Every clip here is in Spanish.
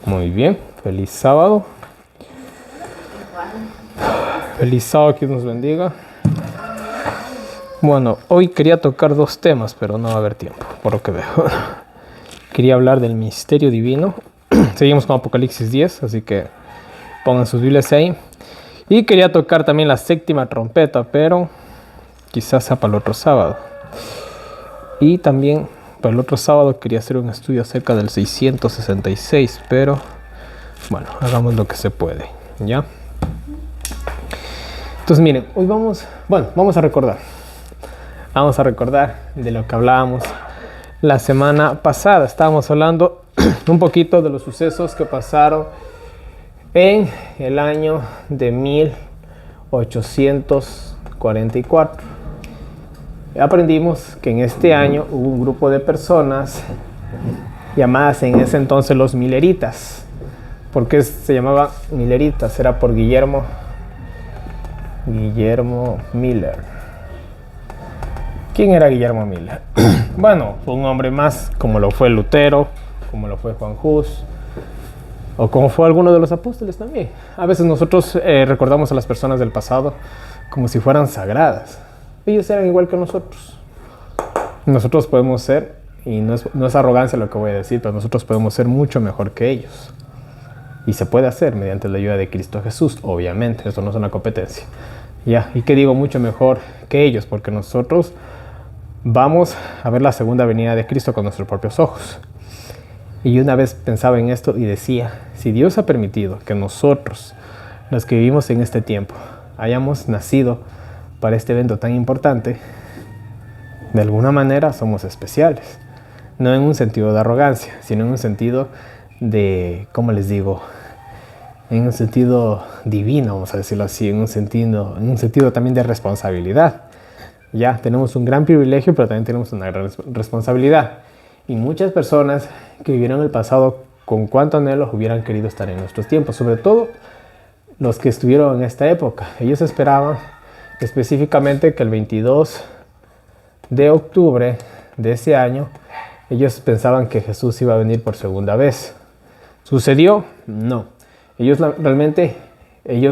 Muy bien, feliz sábado. Feliz sábado, que nos bendiga. Bueno, hoy quería tocar dos temas, pero no va a haber tiempo, por lo que veo. Quería hablar del misterio divino. Seguimos con Apocalipsis 10, así que pongan sus Biblias ahí. Y quería tocar también la séptima trompeta, pero quizás sea para el otro sábado. Y también para el otro sábado quería hacer un estudio acerca del 666, pero bueno, hagamos lo que se puede, ¿ya? Entonces miren, hoy vamos a recordar. Vamos a recordar de lo que hablábamos la semana pasada. Estábamos hablando un poquito de los sucesos que pasaron en el año de 1844. Aprendimos que en este año hubo un grupo de personas llamadas en ese entonces los Milleritas. ¿Por qué se llamaba Milleritas? Era por Guillermo Miller. ¿Quién era Guillermo Miller? Bueno, fue un hombre más como lo fue Lutero, como lo fue Juan Hus, o como fue alguno de los apóstoles también. A veces nosotros recordamos a las personas del pasado como si fueran sagradas. Ellos eran igual que nosotros. Nosotros podemos ser, y no es arrogancia lo que voy a decir, pero nosotros podemos ser mucho mejor que ellos. Y se puede hacer mediante la ayuda de Cristo Jesús, obviamente. Eso no es una competencia. Ya, ¿y qué digo mucho mejor que ellos? Porque nosotros vamos a ver la segunda venida de Cristo con nuestros propios ojos. Y una vez pensaba en esto y decía, si Dios ha permitido que nosotros, los que vivimos en este tiempo, hayamos nacido para este evento tan importante, de alguna manera somos especiales. No en un sentido de arrogancia, sino en un sentido de, ¿cómo les digo? En un sentido divino, vamos a decirlo así, en un sentido también de responsabilidad. Ya tenemos un gran privilegio, pero también tenemos una gran responsabilidad. Y muchas personas que vivieron el pasado con cuánto anhelo hubieran querido estar en nuestros tiempos, sobre todo los que estuvieron en esta época. Ellos esperaban específicamente que el 22 de octubre de ese año, ellos pensaban que Jesús iba a venir por segunda vez. ¿Sucedió? No. Ellos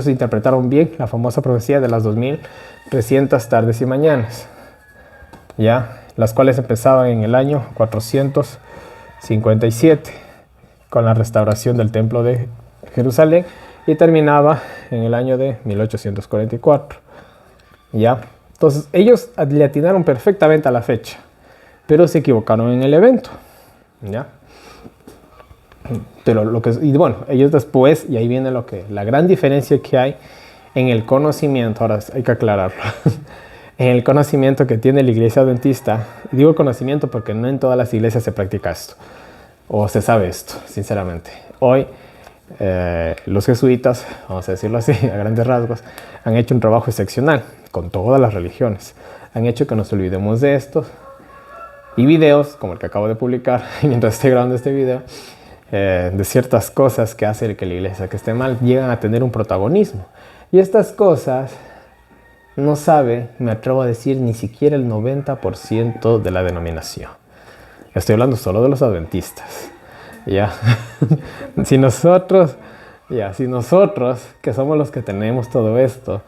interpretaron bien la famosa profecía de las 2300 tardes y mañanas, ¿ya? Las cuales empezaban en el año 457 con la restauración del templo de Jerusalén y terminaba en el año de 1844, ¿ya? Entonces ellos le atinaron perfectamente a la fecha, pero se equivocaron en el evento, ¿ya? Pero ellos después, y ahí viene la gran diferencia que hay en el conocimiento, ahora hay que aclararlo, en el conocimiento que tiene la iglesia adventista. Digo conocimiento porque no en todas las iglesias se practica esto, o se sabe esto, sinceramente. Hoy, los jesuitas, vamos a decirlo así, a grandes rasgos, han hecho un trabajo excepcional con todas las religiones. Han hecho que nos olvidemos de esto. Y videos, como el que acabo de publicar, mientras estoy grabando este video, de ciertas cosas que hace que la iglesia que esté mal, llegan a tener un protagonismo. Y estas cosas no sabe, me atrevo a decir, ni siquiera el 90% de la denominación. Estoy hablando solo de los adventistas. ¿Ya? Si nosotros, que somos los que tenemos todo esto,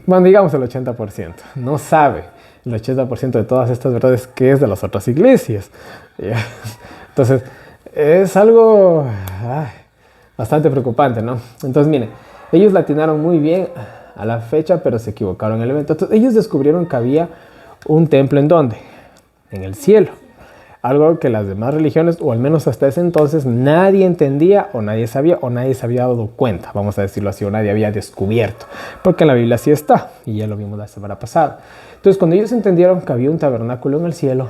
bueno, digamos el 80%, no sabe el 80% de todas estas verdades que es de las otras iglesias. ¿Ya? Entonces, es algo bastante preocupante, ¿no? Entonces, miren, ellos la atinaron muy bien a la fecha, pero se equivocaron en el evento. Entonces, ellos descubrieron que había un templo ¿en dónde? En el cielo. Algo que las demás religiones, o al menos hasta ese entonces, nadie entendía o nadie sabía o nadie se había dado cuenta, vamos a decirlo así, o nadie había descubierto, porque en la Biblia sí está, y ya lo vimos la semana pasada. Entonces, cuando ellos entendieron que había un tabernáculo en el cielo,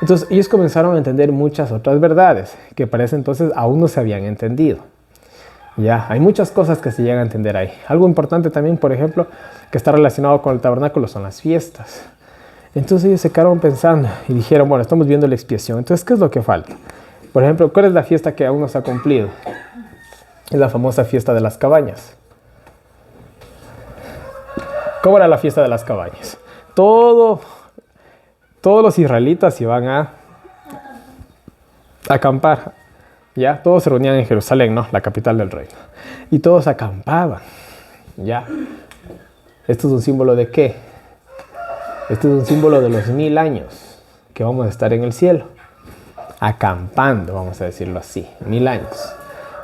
entonces ellos comenzaron a entender muchas otras verdades que para ese entonces aún no se habían entendido. Ya, hay muchas cosas que se llegan a entender ahí. Algo importante también, por ejemplo, que está relacionado con el tabernáculo son las fiestas. Entonces ellos se quedaron pensando y dijeron, bueno, estamos viendo la expiación, entonces, ¿qué es lo que falta? Por ejemplo, ¿cuál es la fiesta que aún no se ha cumplido? Es la famosa fiesta de las cabañas. ¿Cómo era la fiesta de las cabañas? Todos los israelitas iban a acampar ya, todos se reunían en Jerusalén, ¿no? La capital del reino. Y todos acampaban, ya. ¿Esto es un símbolo de qué? Esto es un símbolo de los 1000 años que vamos a estar en el cielo. Acampando, vamos a decirlo así, 1000 años.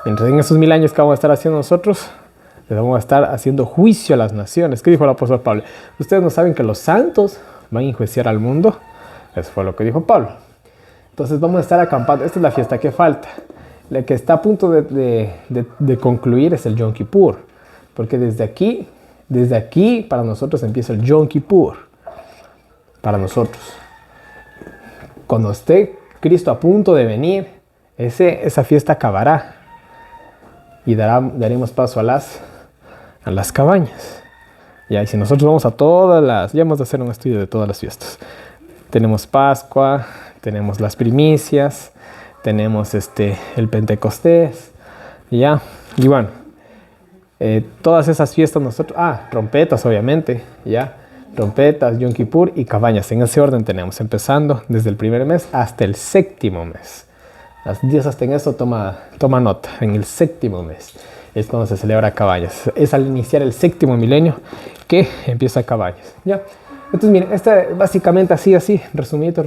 Mientras en esos 1000 años que vamos a estar haciendo nosotros, les vamos a estar haciendo juicio a las naciones. ¿Qué dijo el apóstol Pablo? ¿Ustedes no saben que los santos van a enjuiciar al mundo? Eso fue lo que dijo Pablo. Entonces vamos a estar acampando. Esta es la fiesta que falta. La que está a punto de concluir es el Yom Kippur. Porque desde aquí para nosotros empieza el Yom Kippur. Para nosotros. Cuando esté Cristo a punto de venir, esa fiesta acabará. Y daremos paso a las cabañas. Ya, y si nosotros vamos a ya vamos a hacer un estudio de todas las fiestas. Tenemos Pascua, tenemos las primicias, tenemos el Pentecostés, ya. Y bueno, todas esas fiestas nosotros, trompetas obviamente, ya. Trompetas, Yom Kippur y cabañas. En ese orden tenemos, empezando desde el primer mes hasta el 7º mes. Las diosas en eso toma nota. En el 7º mes es cuando se celebra cabañas. Es al iniciar el 7º milenio que empieza cabañas. ¿Ya? Entonces miren, esta básicamente así, resumidito,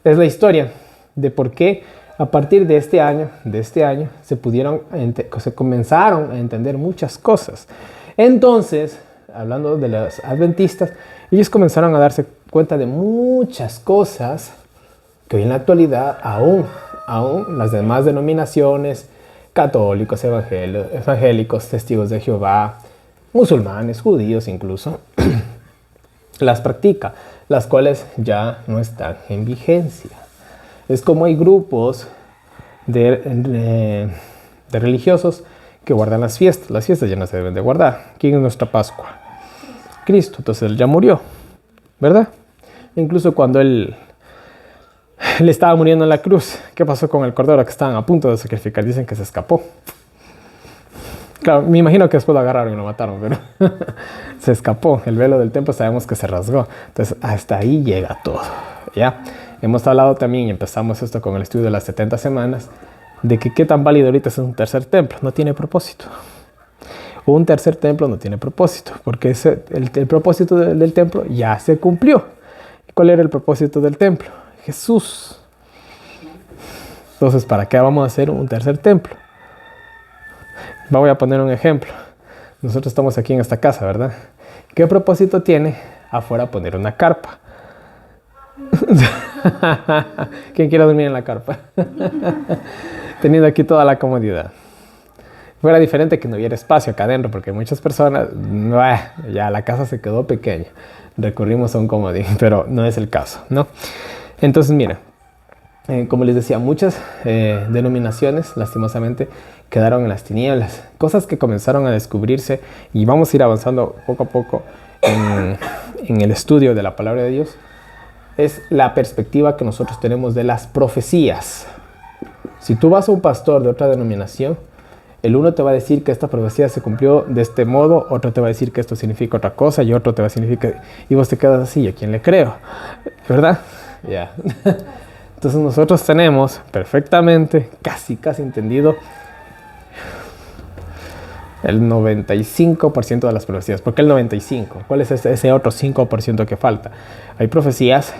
es la historia de por qué a partir de este año se comenzaron a entender muchas cosas. Entonces, hablando de los adventistas, ellos comenzaron a darse cuenta de muchas cosas que hoy en la actualidad aún las demás denominaciones, católicos, evangélicos, testigos de Jehová, musulmanes, judíos incluso, las practica, las cuales ya no están en vigencia. Es como hay grupos de religiosos que guardan las fiestas ya no se deben de guardar. ¿Quién es nuestra Pascua? Cristo, entonces Él ya murió, ¿verdad? Incluso cuando Él estaba muriendo en la cruz, ¿qué pasó con el cordero que estaban a punto de sacrificar? Dicen que se escapó. Claro, me imagino que después lo agarraron y lo mataron, pero se escapó. El velo del templo sabemos que se rasgó. Entonces, hasta ahí llega todo, ¿ya? Hemos hablado también, y empezamos esto con el estudio de las 70 semanas, de que qué tan válido ahorita es un tercer templo. No tiene propósito. Un tercer templo no tiene propósito, porque el propósito del templo ya se cumplió. ¿Cuál era el propósito del templo? Jesús. Entonces, ¿para qué vamos a hacer un tercer templo? Voy a poner un ejemplo. Nosotros estamos aquí en esta casa, ¿verdad? ¿Qué propósito tiene afuera poner una carpa? ¿Quién quiere dormir en la carpa? Teniendo aquí toda la comodidad. Fuera diferente que no hubiera espacio acá adentro, porque muchas personas, ya la casa se quedó pequeña. Recurrimos a un comodín, pero no es el caso, ¿no? Entonces, mira, como les decía, muchas denominaciones, lastimosamente, quedaron en las tinieblas. Cosas que comenzaron a descubrirse y vamos a ir avanzando poco a poco en el estudio de la palabra de Dios. Es la perspectiva que nosotros tenemos de las profecías. Si tú vas a un pastor de otra denominación, el uno te va a decir que esta profecía se cumplió de este modo, otro te va a decir que esto significa otra cosa y otro te va a significar... Y vos te quedas así, ¿a quién le creo? ¿Verdad? Ya. Entonces nosotros tenemos perfectamente, casi entendido, el 95% de las profecías. ¿Por qué el 95%? ¿Cuál es ese otro 5% que falta? Hay profecías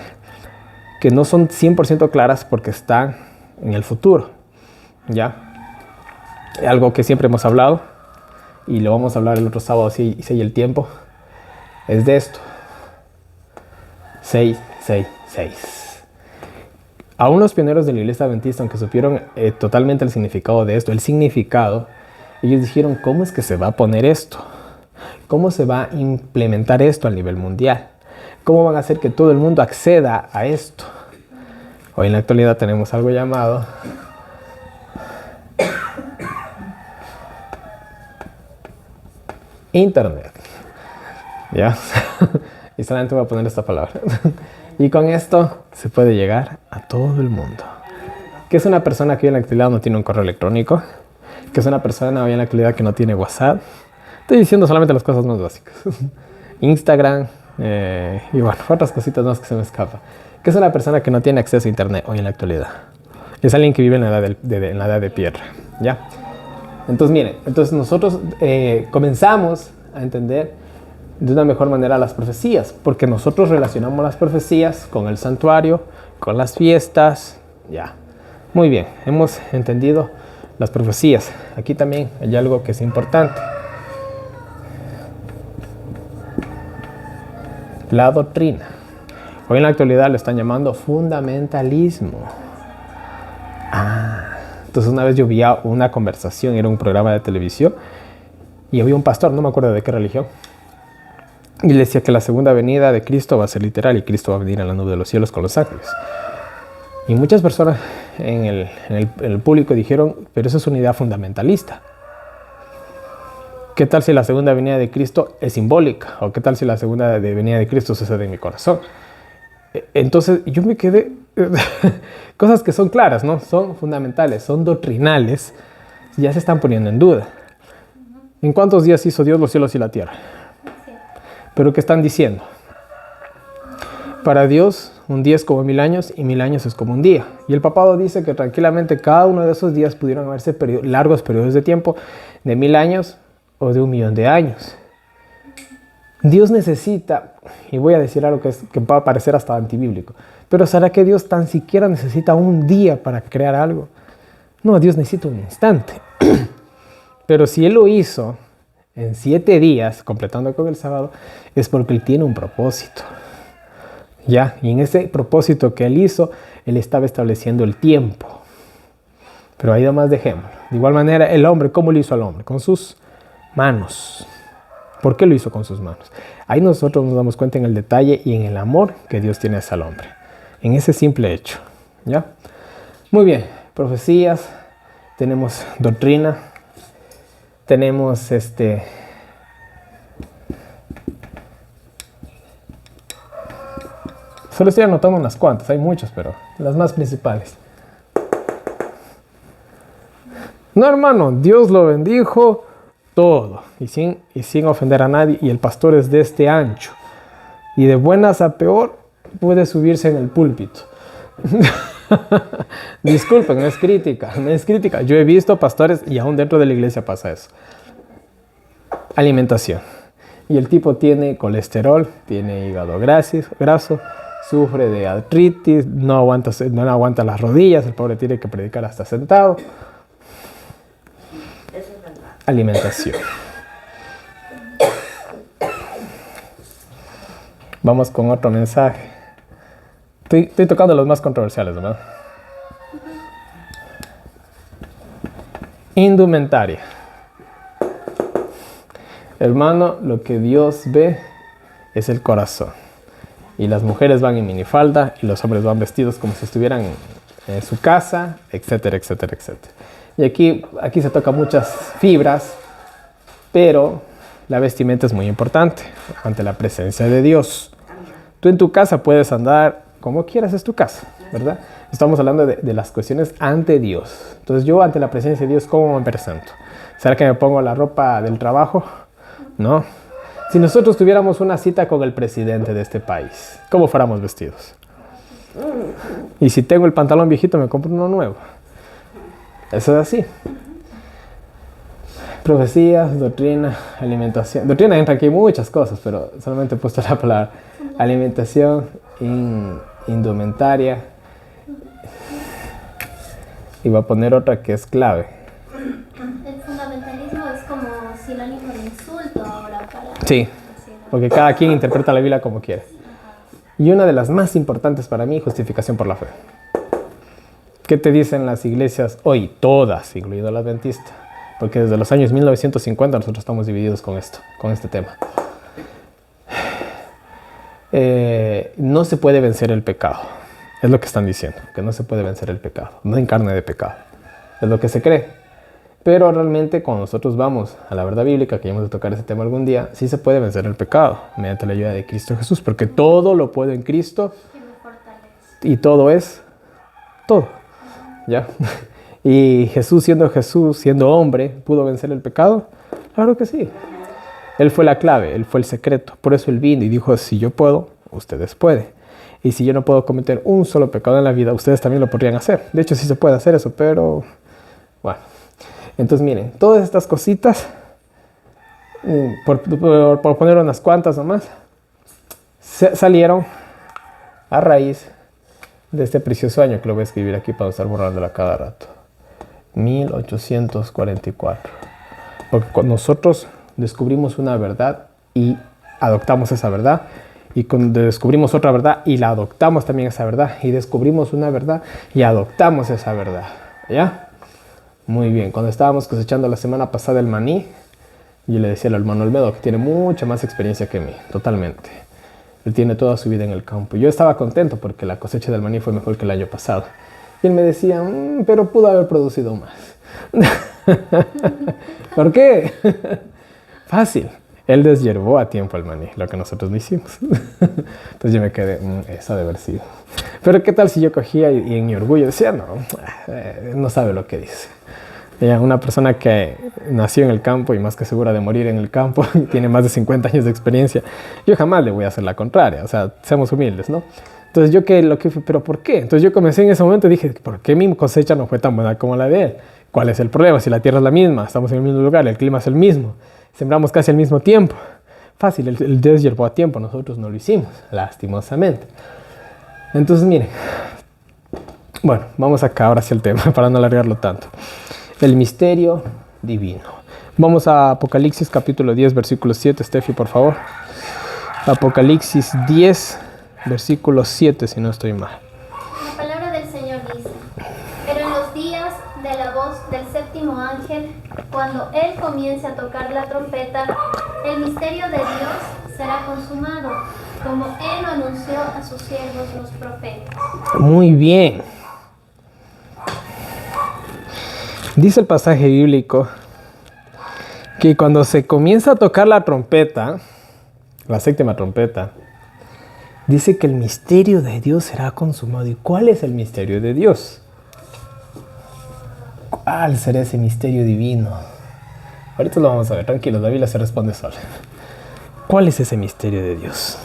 que no son 100% claras porque están en el futuro, ¿ya? Algo que siempre hemos hablado y lo vamos a hablar el otro sábado si hay el tiempo, es de esto. 666. Aún los pioneros de la iglesia adventista, aunque supieron totalmente el significado de esto, ellos dijeron, ¿cómo es que se va a poner esto? ¿Cómo se va a implementar esto a nivel mundial? ¿Cómo van a hacer que todo el mundo acceda a esto? Hoy en la actualidad tenemos algo llamado Internet. ¿Ya? Y solamente voy a poner esta palabra. Y con esto se puede llegar a todo el mundo. ¿Qué es una persona que hoy en la actualidad no tiene un correo electrónico? ¿Qué es una persona hoy en la actualidad que no tiene WhatsApp? Estoy diciendo solamente las cosas más básicas. Instagram y bueno, otras cositas más que se me escapan. ¿Qué es una persona que no tiene acceso a Internet hoy en la actualidad? Es alguien que vive en la en la edad de piedra, ¿ya? Entonces, miren, nosotros comenzamos a entender de una mejor manera las profecías, porque nosotros relacionamos las profecías con el santuario, con las fiestas, ya. Muy bien, hemos entendido las profecías. Aquí también hay algo que es importante. La doctrina. Hoy en la actualidad lo están llamando fundamentalismo. Entonces una vez yo vi una conversación, era un programa de televisión, y había un pastor, no me acuerdo de qué religión, y le decía que la segunda venida de Cristo va a ser literal y Cristo va a venir en la nube de los cielos con los ángeles. Y muchas personas en el público dijeron, pero eso es una idea fundamentalista. ¿Qué tal si la segunda venida de Cristo es simbólica? ¿O qué tal si la segunda venida de Cristo sucede en mi corazón? Entonces yo me quedé, cosas que son claras, ¿no? Son fundamentales, son doctrinales, ya se están poniendo en duda. ¿En cuántos días hizo Dios los cielos y la tierra? ¿Pero qué están diciendo? Para Dios, un día es como 1000 años y 1000 años es como un día. Y el papado dice que tranquilamente cada uno de esos días pudieron haberse largos periodos de tiempo de 1000 años o de 1.000.000 de años. Dios necesita, y voy a decir algo que va a parecer hasta antibíblico, pero ¿será que Dios tan siquiera necesita un día para crear algo? No, Dios necesita un instante. Pero si Él lo hizo en 7 días, completando con el sábado, es porque Él tiene un propósito. ¿Ya? Y en ese propósito que Él hizo, Él estaba estableciendo el tiempo. Pero ahí nomás dejémoslo. De igual manera, el hombre, ¿cómo lo hizo al hombre? Con sus manos. ¿Por qué lo hizo con sus manos? Ahí nosotros nos damos cuenta en el detalle y en el amor que Dios tiene hacia el hombre. En ese simple hecho. ¿Ya? Muy bien. Profecías. Tenemos doctrina. Tenemos solo estoy anotando unas cuantas, hay muchas, pero las más principales. No, hermano, Dios lo bendijo todo y sin ofender a nadie, y el pastor es de este ancho. Y de buenas a peor puede subirse en el púlpito. Disculpen, no es crítica, no es crítica. Yo he visto pastores y aún dentro de la iglesia pasa eso. Alimentación. Y el tipo tiene colesterol, tiene hígado graso, sufre de artritis, no aguanta las rodillas, el pobre tiene que predicar hasta sentado. Alimentación. Vamos con otro mensaje. Estoy tocando los más controversiales, ¿verdad? Indumentaria. Hermano, lo que Dios ve es el corazón. Y las mujeres van en minifalda y los hombres van vestidos como si estuvieran en su casa, etcétera, etcétera, etcétera. Y aquí se tocan muchas fibras, pero la vestimenta es muy importante ante la presencia de Dios. Tú en tu casa puedes andar como quieras, es tu casa, ¿verdad? Estamos hablando de las cuestiones ante Dios. Entonces yo ante la presencia de Dios, ¿cómo me presento? ¿Será que me pongo la ropa del trabajo? No. Si nosotros tuviéramos una cita con el presidente de este país, ¿cómo fuéramos vestidos? Y si tengo el pantalón viejito, me compro uno nuevo. Eso es así. Profecías, doctrina, alimentación. Doctrina entra aquí muchas cosas, pero solamente he puesto la palabra alimentación, indumentaria. Y voy a poner otra que es clave. El fundamentalismo es como sinónimo de insulto ahora para... Sí, porque cada quien interpreta la Biblia como quiere. Y una de las más importantes para mí, justificación por la fe. ¿Qué te dicen las iglesias hoy? Todas, incluido la adventista. Porque desde los años 1950 nosotros estamos divididos con este tema. No se puede vencer el pecado. Es lo que están diciendo, que no se puede vencer el pecado. No en carne de pecado. Es lo que se cree. Pero realmente cuando nosotros vamos a la verdad bíblica, que ya hemos de tocar ese tema algún día, sí se puede vencer el pecado mediante la ayuda de Cristo Jesús. Porque todo lo puedo en Cristo. Y todo es todo. ¿Ya? Y Jesús, siendo hombre, ¿pudo vencer el pecado? Claro que sí. Él fue la clave, Él fue el secreto. Por eso Él vino y dijo, si yo puedo, ustedes pueden. Y si yo no puedo cometer un solo pecado en la vida, ustedes también lo podrían hacer. De hecho, sí se puede hacer eso, pero bueno. Entonces, miren, todas estas cositas, por poner unas cuantas nomás, salieron a raíz de este precioso año que lo voy a escribir aquí para estar borrándola cada rato. 1844. Porque cuando nosotros descubrimos una verdad y adoptamos esa verdad, y cuando descubrimos otra verdad y la adoptamos también esa verdad, y descubrimos una verdad y adoptamos esa verdad, ¿ya? Muy bien, cuando estábamos cosechando la semana pasada el maní, yo le decía al hermano Olmedo, que tiene mucha más experiencia que mí, totalmente. Él tiene toda su vida en el campo. Yo estaba contento porque la cosecha del maní fue mejor que el año pasado. Y él me decía, pero pudo haber producido más. ¿Por qué? Fácil. Él deshiervó a tiempo el maní, lo que nosotros no hicimos. Entonces yo me quedé, eso debe haber sido. Pero ¿qué tal si yo cogía y en mi orgullo decía, no sabe lo que dice? Una persona que nació en el campo y más que segura de morir en el campo, tiene más de 50 años de experiencia, yo jamás le voy a hacer la contraria, o sea, seamos humildes, ¿no? Entonces pero ¿por qué? Entonces yo comencé en ese momento y dije, ¿por qué mi cosecha no fue tan buena como la de él? ¿Cuál es el problema? Si la tierra es la misma, estamos en el mismo lugar, el clima es el mismo, sembramos casi al mismo tiempo. Fácil, él deshiervó a tiempo, nosotros no lo hicimos, lastimosamente. Entonces, miren, bueno, vamos acá ahora hacia el tema, para no alargarlo tanto. El misterio divino. Vamos a Apocalipsis capítulo 10, versículo 7, Steffi, por favor. Apocalipsis 10, versículo 7, si no estoy mal. La palabra del Señor dice, pero en los días de la voz del séptimo ángel, cuando él comience a tocar la trompeta, el misterio de Dios será consumado, como él lo anunció a sus siervos los profetas. Muy bien. Dice el pasaje bíblico que cuando se comienza a tocar la trompeta, la séptima trompeta, dice que el misterio de Dios será consumado. ¿Y cuál es el misterio de Dios? ¿Cuál será ese misterio divino? Ahorita lo vamos a ver, tranquilos, la Biblia se responde sola. ¿Cuál es ese misterio de Dios?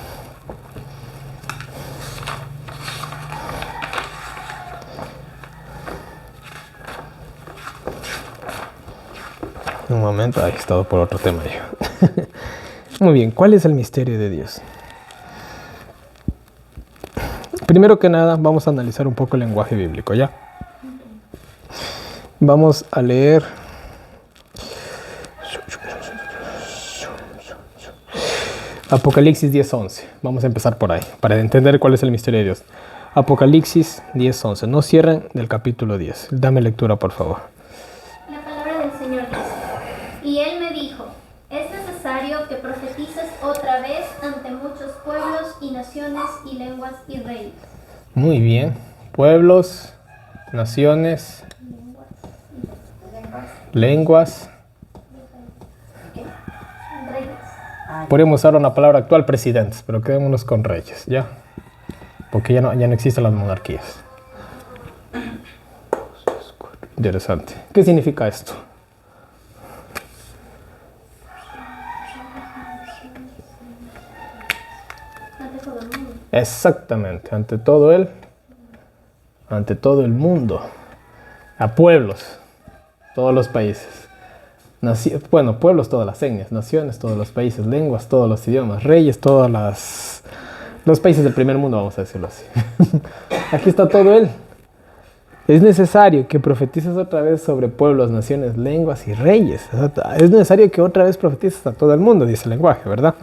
Un momento, he estado por otro tema yo. Muy bien, ¿cuál es el misterio de Dios? Primero que nada, vamos a analizar un poco el lenguaje bíblico, ¿ya? Vamos a leer Apocalipsis 10:11. Vamos a empezar por ahí, para entender cuál es el misterio de Dios. Apocalipsis 10:11. No cierren del capítulo 10. Dame lectura, por favor. La palabra del Señor dice, y él me dijo, es necesario que profetices otra vez ante muchos pueblos y naciones y lenguas y reyes. Muy bien. Pueblos, naciones, lenguas. Reyes. Podríamos usar una palabra actual, presidentes, pero quedémonos con reyes, ¿ya? Porque ya no existen las monarquías. Interesante. ¿Qué significa esto? Ante todo el mundo. Exactamente, ante todo el mundo, a pueblos, todos los países. Pueblos, todas las etnias, naciones, todos los países, lenguas, todos los idiomas, reyes, todos los países del primer mundo, vamos a decirlo así. Aquí está todo él. Es necesario que profetices otra vez sobre pueblos, naciones, lenguas y reyes. Es necesario que otra vez profetices a todo el mundo, dice el lenguaje, ¿verdad?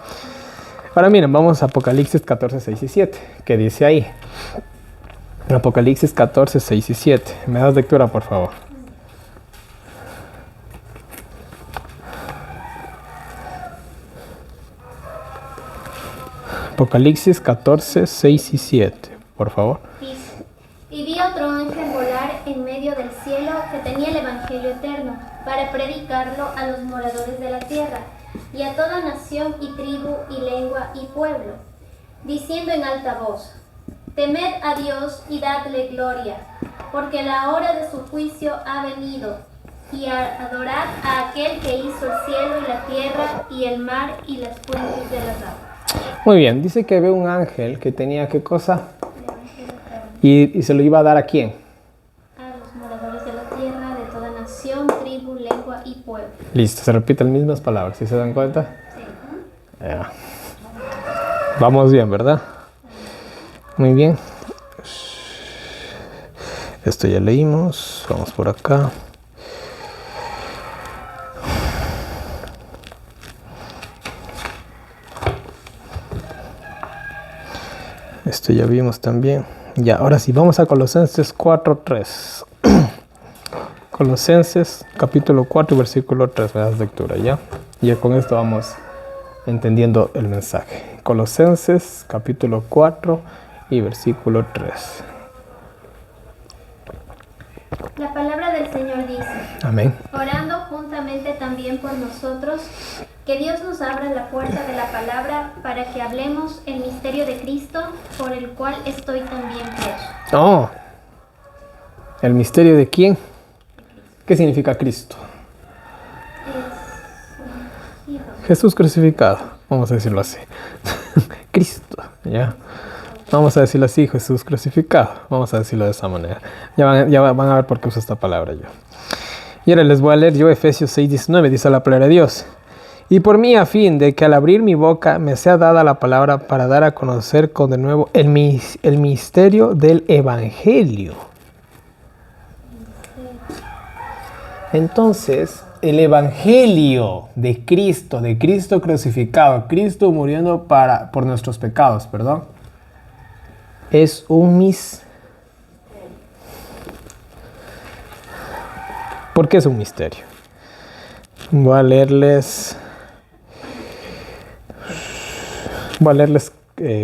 Ahora miren, vamos a Apocalipsis 14, 6 y 7, que dice ahí. Apocalipsis 14, 6 y 7. ¿Me das lectura, por favor? Apocalipsis 14, 6 y 7, por favor. Dice, y vi otro ángel volar en medio del cielo que tenía el evangelio eterno para predicarlo a los moradores de la tierra y a toda nación y tribu y lengua y pueblo, diciendo en alta voz, temed a Dios y dadle gloria, porque la hora de su juicio ha venido, y adorad a aquel que hizo el cielo y la tierra y el mar y las fuentes de las aguas. Muy bien, dice que ve un ángel que tenía, ¿qué cosa? ¿Y se lo iba a dar a quién? A los moradores de la tierra, de toda nación, tribu, lengua y pueblo. Listo, se repiten las mismas palabras, ¿sí se dan cuenta? Sí. Ya. Vamos bien, ¿verdad? Muy bien. Esto ya leímos. Vamos por acá. Esto ya vimos también. Ya, ahora sí, vamos a Colosenses 4:3. Colosenses capítulo 4, versículo 3. Me das lectura, ¿ya? Y ya con esto vamos entendiendo el mensaje. Colosenses capítulo 4 y versículo 3. La palabra del Señor dice: Amén. orando juntamente también por nosotros, que Dios nos abra la puerta de la palabra para que hablemos el misterio de Cristo, por el cual estoy también preso. Oh, ¿el misterio de quién? ¿Qué significa Cristo? Jesús crucificado, vamos a decirlo así. Cristo, ¿ya? Vamos a decirlo así, Jesús crucificado. Vamos a decirlo de esa manera. Ya van a ver por qué uso esta palabra yo. Y ahora les voy a leer yo Efesios 6:19, dice la palabra de Dios. Y por mí, a fin de que al abrir mi boca me sea dada la palabra para dar a conocer con de nuevo el misterio del Evangelio. Entonces, el Evangelio de Cristo crucificado, Cristo muriendo por nuestros pecados, perdón, es un misterio. ¿Por qué es un misterio? Voy a leerles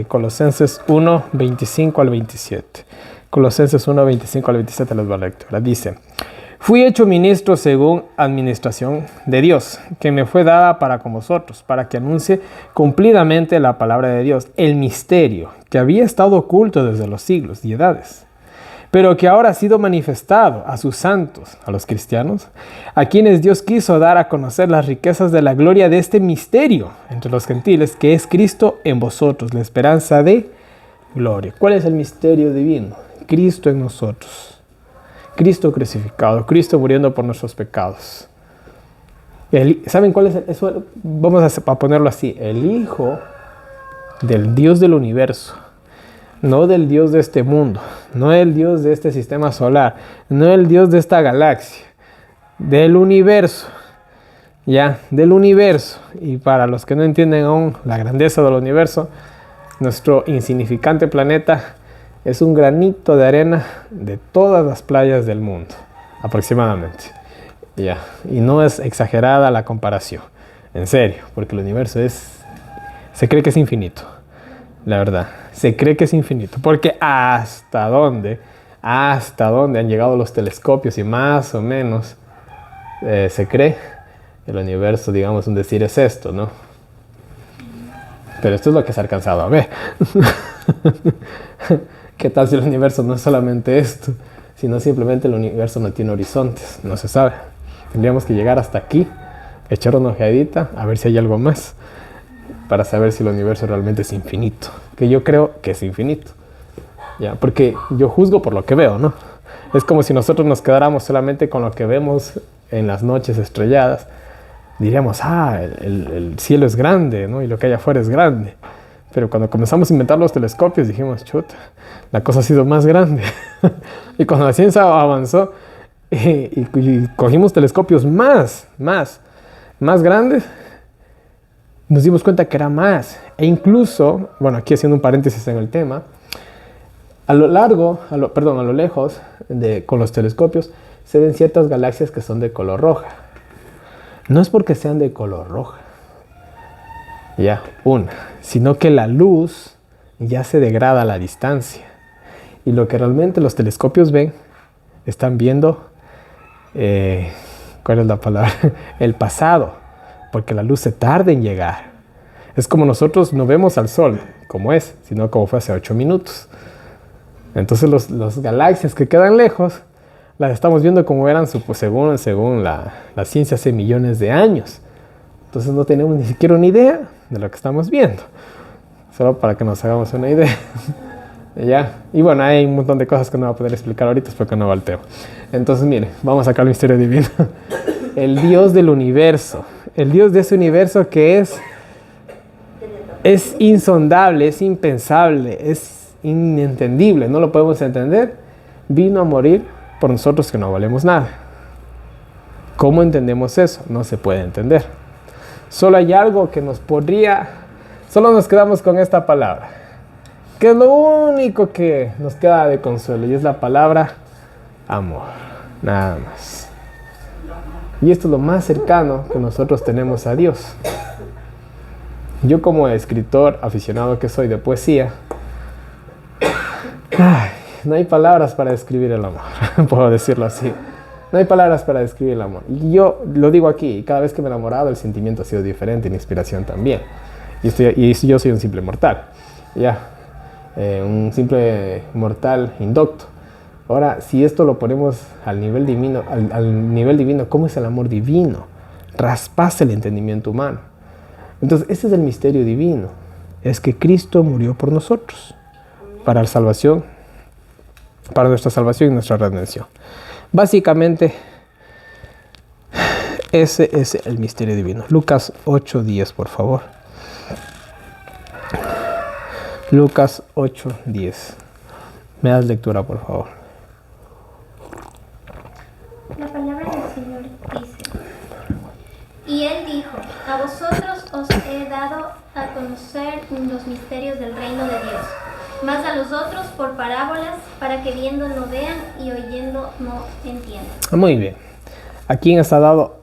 Colosenses 1, 25 al 27. Colosenses 1, 25 al 27 les voy a leer. Dice: fui hecho ministro según administración de Dios, que me fue dada para con vosotros, para que anuncie cumplidamente la palabra de Dios, el misterio que había estado oculto desde los siglos y edades, pero que ahora ha sido manifestado a sus santos, a los cristianos, a quienes Dios quiso dar a conocer las riquezas de la gloria de este misterio entre los gentiles, que es Cristo en vosotros, la esperanza de gloria. ¿Cuál es el misterio divino? Cristo en nosotros. Cristo crucificado, Cristo muriendo por nuestros pecados. ¿Saben cuál es eso? Vamos a ponerlo así: el Hijo del Dios del universo, no del Dios de este mundo, no el Dios de este sistema solar, no el Dios de esta galaxia, del universo, ya, del universo. Y para los que no entienden aún la grandeza del universo, nuestro insignificante planeta es un granito de arena de todas las playas del mundo, aproximadamente. Ya. Y no es exagerada la comparación, en serio, porque el universo se cree que es infinito, la verdad. Se cree que es infinito, porque hasta dónde han llegado los telescopios y más o menos se cree el universo, digamos, un decir es esto, ¿no? Pero esto es lo que se ha alcanzado a ver. ¿Qué tal si el universo no es solamente esto, sino simplemente el universo no tiene horizontes? No se sabe. Tendríamos que llegar hasta aquí, echar una ojeadita, a ver si hay algo más, para saber si el universo realmente es infinito. Que yo creo que es infinito. ¿Ya? Porque yo juzgo por lo que veo, ¿no? Es como si nosotros nos quedáramos solamente con lo que vemos en las noches estrelladas. Diríamos, el cielo es grande, ¿no? Y lo que hay afuera es grande. Pero cuando comenzamos a inventar los telescopios, dijimos, chuta, la cosa ha sido más grande. Y cuando la ciencia avanzó y cogimos telescopios más grandes, nos dimos cuenta que era más. E incluso, bueno, aquí haciendo un paréntesis en el tema, a lo lejos, con los telescopios, se ven ciertas galaxias que son de color roja. No es porque sean de color roja, sino que la luz ya se degrada a la distancia. Y lo que realmente los telescopios ven, están viendo, ¿cuál es la palabra? El pasado, porque la luz se tarda en llegar. Es como nosotros no vemos al sol como es, sino como fue hace 8 minutos. Entonces las galaxias que quedan lejos, las estamos viendo como eran según la ciencia hace millones de años. Entonces no tenemos ni siquiera una idea de lo que estamos viendo. Solo para que nos hagamos una idea. ¿Ya? Y bueno, hay un montón de cosas que no voy a poder explicar ahorita, es porque no va el tema. Entonces, mire, vamos a sacar el misterio divino. El Dios del universo, el Dios de ese universo que es insondable, es impensable, es inentendible, no lo podemos entender, vino a morir por nosotros que no valemos nada. ¿Cómo entendemos eso? No se puede entender. Solo hay algo que nos podría, solo nos quedamos con esta palabra, que es lo único que nos queda de consuelo, y es la palabra amor, nada más. Y esto es lo más cercano que nosotros tenemos a Dios. Yo, como escritor aficionado que soy de poesía, no hay palabras para describir el amor, puedo decirlo así. No hay palabras para describir el amor. Y yo lo digo aquí, y cada vez que me he enamorado el sentimiento ha sido diferente, y mi inspiración también. Y yo soy un simple mortal, un simple mortal indocto. Ahora, si esto lo ponemos al nivel divino, ¿cómo es el amor divino? Traspasa el entendimiento humano. Entonces, ese es el misterio divino. Es que Cristo murió por nosotros, para nuestra salvación y nuestra redención. Básicamente, ese es el misterio divino. Lucas 8:10, por favor. Lucas 8:10. Me das lectura, por favor. La palabra del Señor dice: y él dijo, a vosotros os he dado a conocer los misterios del reino de Dios, mas a los otros por parábolas, para que viendo no vean y oyendo no entiendan. Muy bien. ¿A quién está dado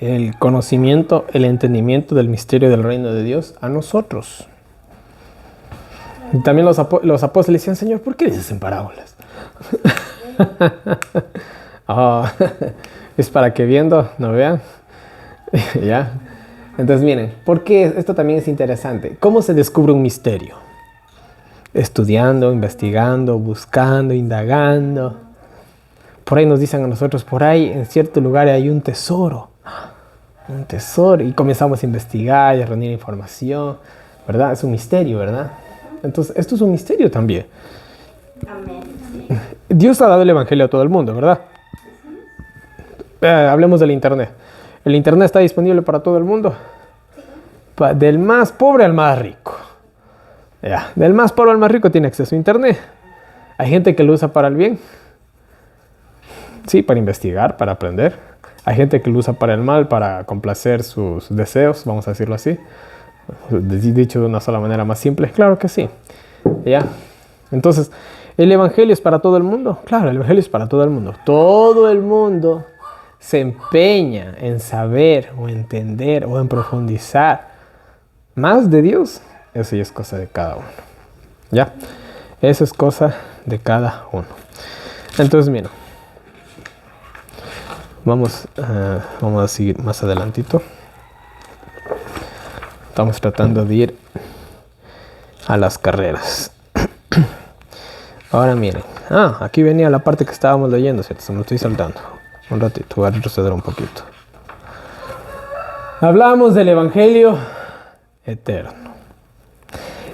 el conocimiento, el entendimiento del misterio del reino de Dios? A nosotros. Y también los apóstoles decían, Señor, ¿por qué dices en parábolas? Es para que viendo no vean. ¿Ya? Entonces miren, porque esto también es interesante. ¿Cómo se descubre un misterio? Estudiando, investigando, buscando, indagando. Por ahí nos dicen a nosotros, por ahí en cierto lugar hay un tesoro. Un tesoro. Y comenzamos a investigar y a reunir información. ¿Verdad? Es un misterio, ¿verdad? Entonces, esto es un misterio también. Amén. Sí. Dios ha dado el evangelio a todo el mundo, ¿verdad? Hablemos del internet. El internet está disponible para todo el mundo. Del más pobre al más rico. Ya, del más pobre al más rico tiene acceso a internet. Hay gente que lo usa para el bien. Sí, para investigar, para aprender. Hay gente que lo usa para el mal, para complacer sus deseos, vamos a decirlo así. Dicho de una sola manera más simple, claro que sí. ¿Ya? Entonces, ¿el evangelio es para todo el mundo? Claro, el evangelio es para todo el mundo. Todo el mundo se empeña en saber o entender o en profundizar más de Dios. Eso ya es cosa de cada uno. ¿Ya? Eso es cosa de cada uno. Entonces, mira. Vamos a seguir más adelantito. Estamos tratando de ir a las carreras. Ahora miren. Aquí venía la parte que estábamos leyendo, ¿cierto? Se me lo estoy saltando. Un ratito, voy a retroceder un poquito. Hablamos del Evangelio eterno.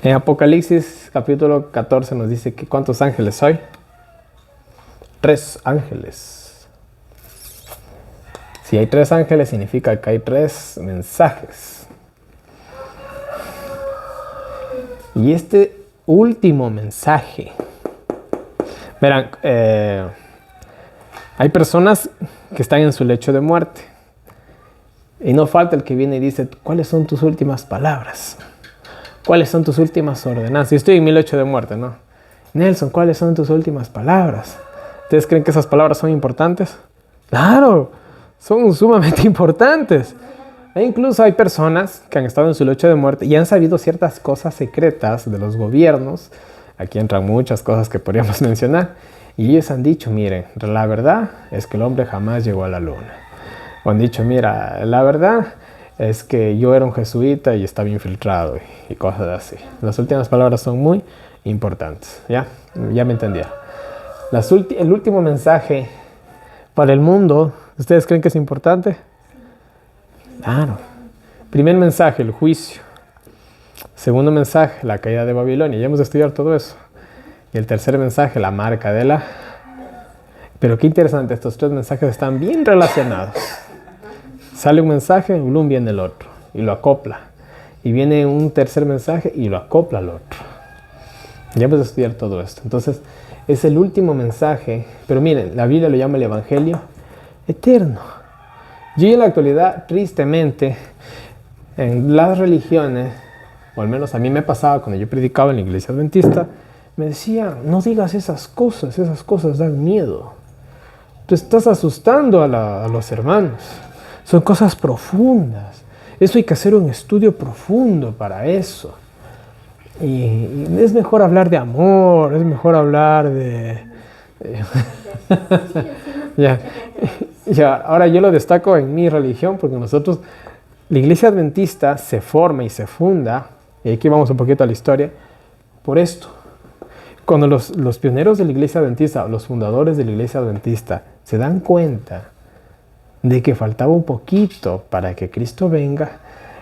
En Apocalipsis capítulo 14 nos dice que ¿cuántos ángeles hay? 3 ángeles. Si hay 3 ángeles, significa que hay 3 mensajes. Y este último mensaje, verán, hay personas que están en su lecho de muerte. Y no falta el que viene y dice, ¿cuáles son tus últimas palabras? ¿Cuáles son tus últimas ordenanzas? Yo estoy en mi lecho de muerte, ¿no? Nelson, ¿cuáles son tus últimas palabras? ¿Ustedes creen que esas palabras son importantes? ¡Claro! Son sumamente importantes. E incluso hay personas que han estado en su lecho de muerte y han sabido ciertas cosas secretas de los gobiernos. Aquí entran muchas cosas que podríamos mencionar. Y ellos han dicho, miren, la verdad es que el hombre jamás llegó a la luna. O han dicho, mira, la verdad es que yo era un jesuita y estaba infiltrado y cosas así. Las últimas palabras son muy importantes. ¿Ya? Ya me entendieron. El último mensaje para el mundo, ¿ustedes creen que es importante? Claro. Primer mensaje, el juicio. Segundo mensaje, la caída de Babilonia. Ya hemos estudiado todo eso. Y el tercer mensaje, la marca de la... Pero qué interesante, estos tres mensajes están bien relacionados. Sale un mensaje, Bloom viene el otro y lo acopla. Y viene un tercer mensaje y lo acopla al otro. Ya hemos de estudiar todo esto. Entonces, es el último mensaje. Pero miren, la Biblia lo llama el Evangelio eterno. Yo en la actualidad, tristemente, en las religiones, o al menos a mí me pasaba cuando yo predicaba en la iglesia adventista, me decía, no digas esas cosas dan miedo. Tú estás asustando a los hermanos. Son cosas profundas. Eso hay que hacer un estudio profundo para eso. Y es mejor hablar de amor, es mejor hablar de... Ya, ahora yo lo destaco en mi religión porque nosotros, la iglesia adventista se forma y se funda, y aquí vamos un poquito a la historia, por esto. Cuando los pioneros de la iglesia adventista, los fundadores de la iglesia adventista, se dan cuenta de que faltaba un poquito para que Cristo venga,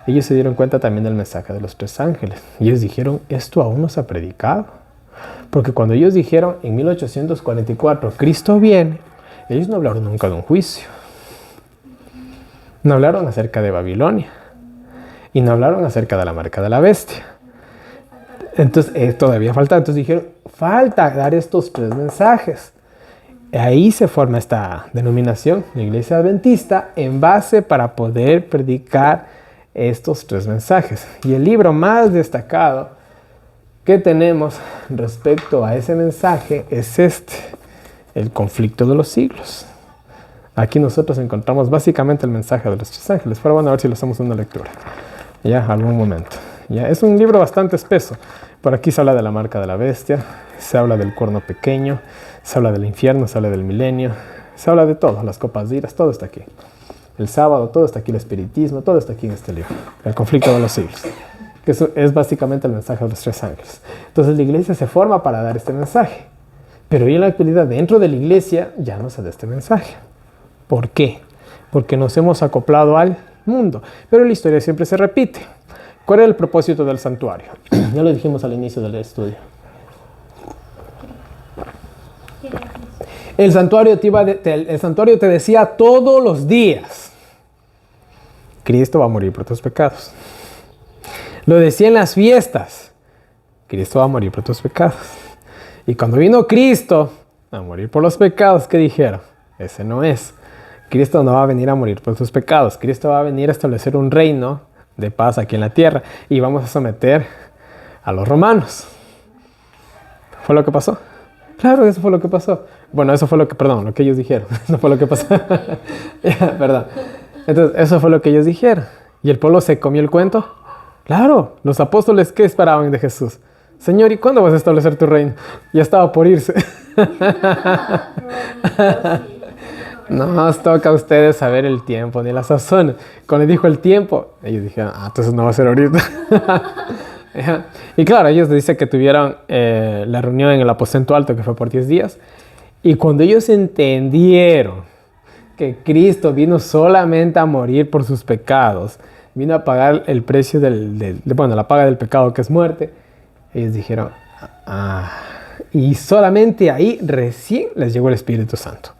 ellos se dieron cuenta también del mensaje de los tres ángeles. Y ellos dijeron, esto aún no se ha predicado. Porque cuando ellos dijeron en 1844, Cristo viene, ellos no hablaron nunca de un juicio. No hablaron acerca de Babilonia. Y no hablaron acerca de la marca de la bestia. Entonces, todavía falta. Entonces dijeron, falta dar estos tres mensajes. Ahí se forma esta denominación, la iglesia adventista, en base para poder predicar estos tres mensajes. Y el libro más destacado que tenemos respecto a ese mensaje es este, el conflicto de los siglos. Aquí nosotros encontramos básicamente el mensaje de los tres ángeles, pero bueno, a ver si lo hacemos en una lectura, ya, algún momento. Ya, es un libro bastante espeso. Por aquí se habla de la marca de la bestia, se habla del cuerno pequeño, se habla del infierno, se habla del milenio, se habla de todo, las copas de iras, todo está aquí. El sábado, todo está aquí, el espiritismo, todo está aquí en este libro. El conflicto de los siglos, que eso es básicamente el mensaje de los tres ángeles. Entonces la iglesia se forma para dar este mensaje, pero hoy en la actualidad dentro de la iglesia ya no se da este mensaje. ¿Por qué? Porque nos hemos acoplado al mundo, pero la historia siempre se repite. ¿Cuál era el propósito del santuario? Ya lo dijimos al inicio del estudio. El santuario te decía todos los días, Cristo va a morir por tus pecados. Lo decía en las fiestas, Cristo va a morir por tus pecados. Y cuando vino Cristo a morir por los pecados, ¿qué dijeron? Ese no es. Cristo no va a venir a morir por tus pecados. Cristo va a venir a establecer un reino de paz aquí en la tierra y vamos a someter a los romanos. ¿Fue lo que pasó? Claro, eso fue lo que pasó. Bueno, eso fue lo que ellos dijeron. Eso fue lo que pasó. Perdón. Entonces, eso fue lo que ellos dijeron. ¿Y el pueblo se comió el cuento? Claro, los apóstoles, ¿qué esperaban de Jesús? Señor, ¿y cuándo vas a establecer tu reino? Ya estaba por irse. No nos toca a ustedes saber el tiempo ni la sazón. Cuando dijo el tiempo, ellos dijeron, entonces no va a ser ahorita. Y claro, ellos dicen que tuvieron la reunión en el aposento alto, que fue por 10 días. Y cuando ellos entendieron que Cristo vino solamente a morir por sus pecados, vino a pagar el precio la paga del pecado, que es muerte, ellos dijeron, y solamente ahí recién les llegó el Espíritu Santo.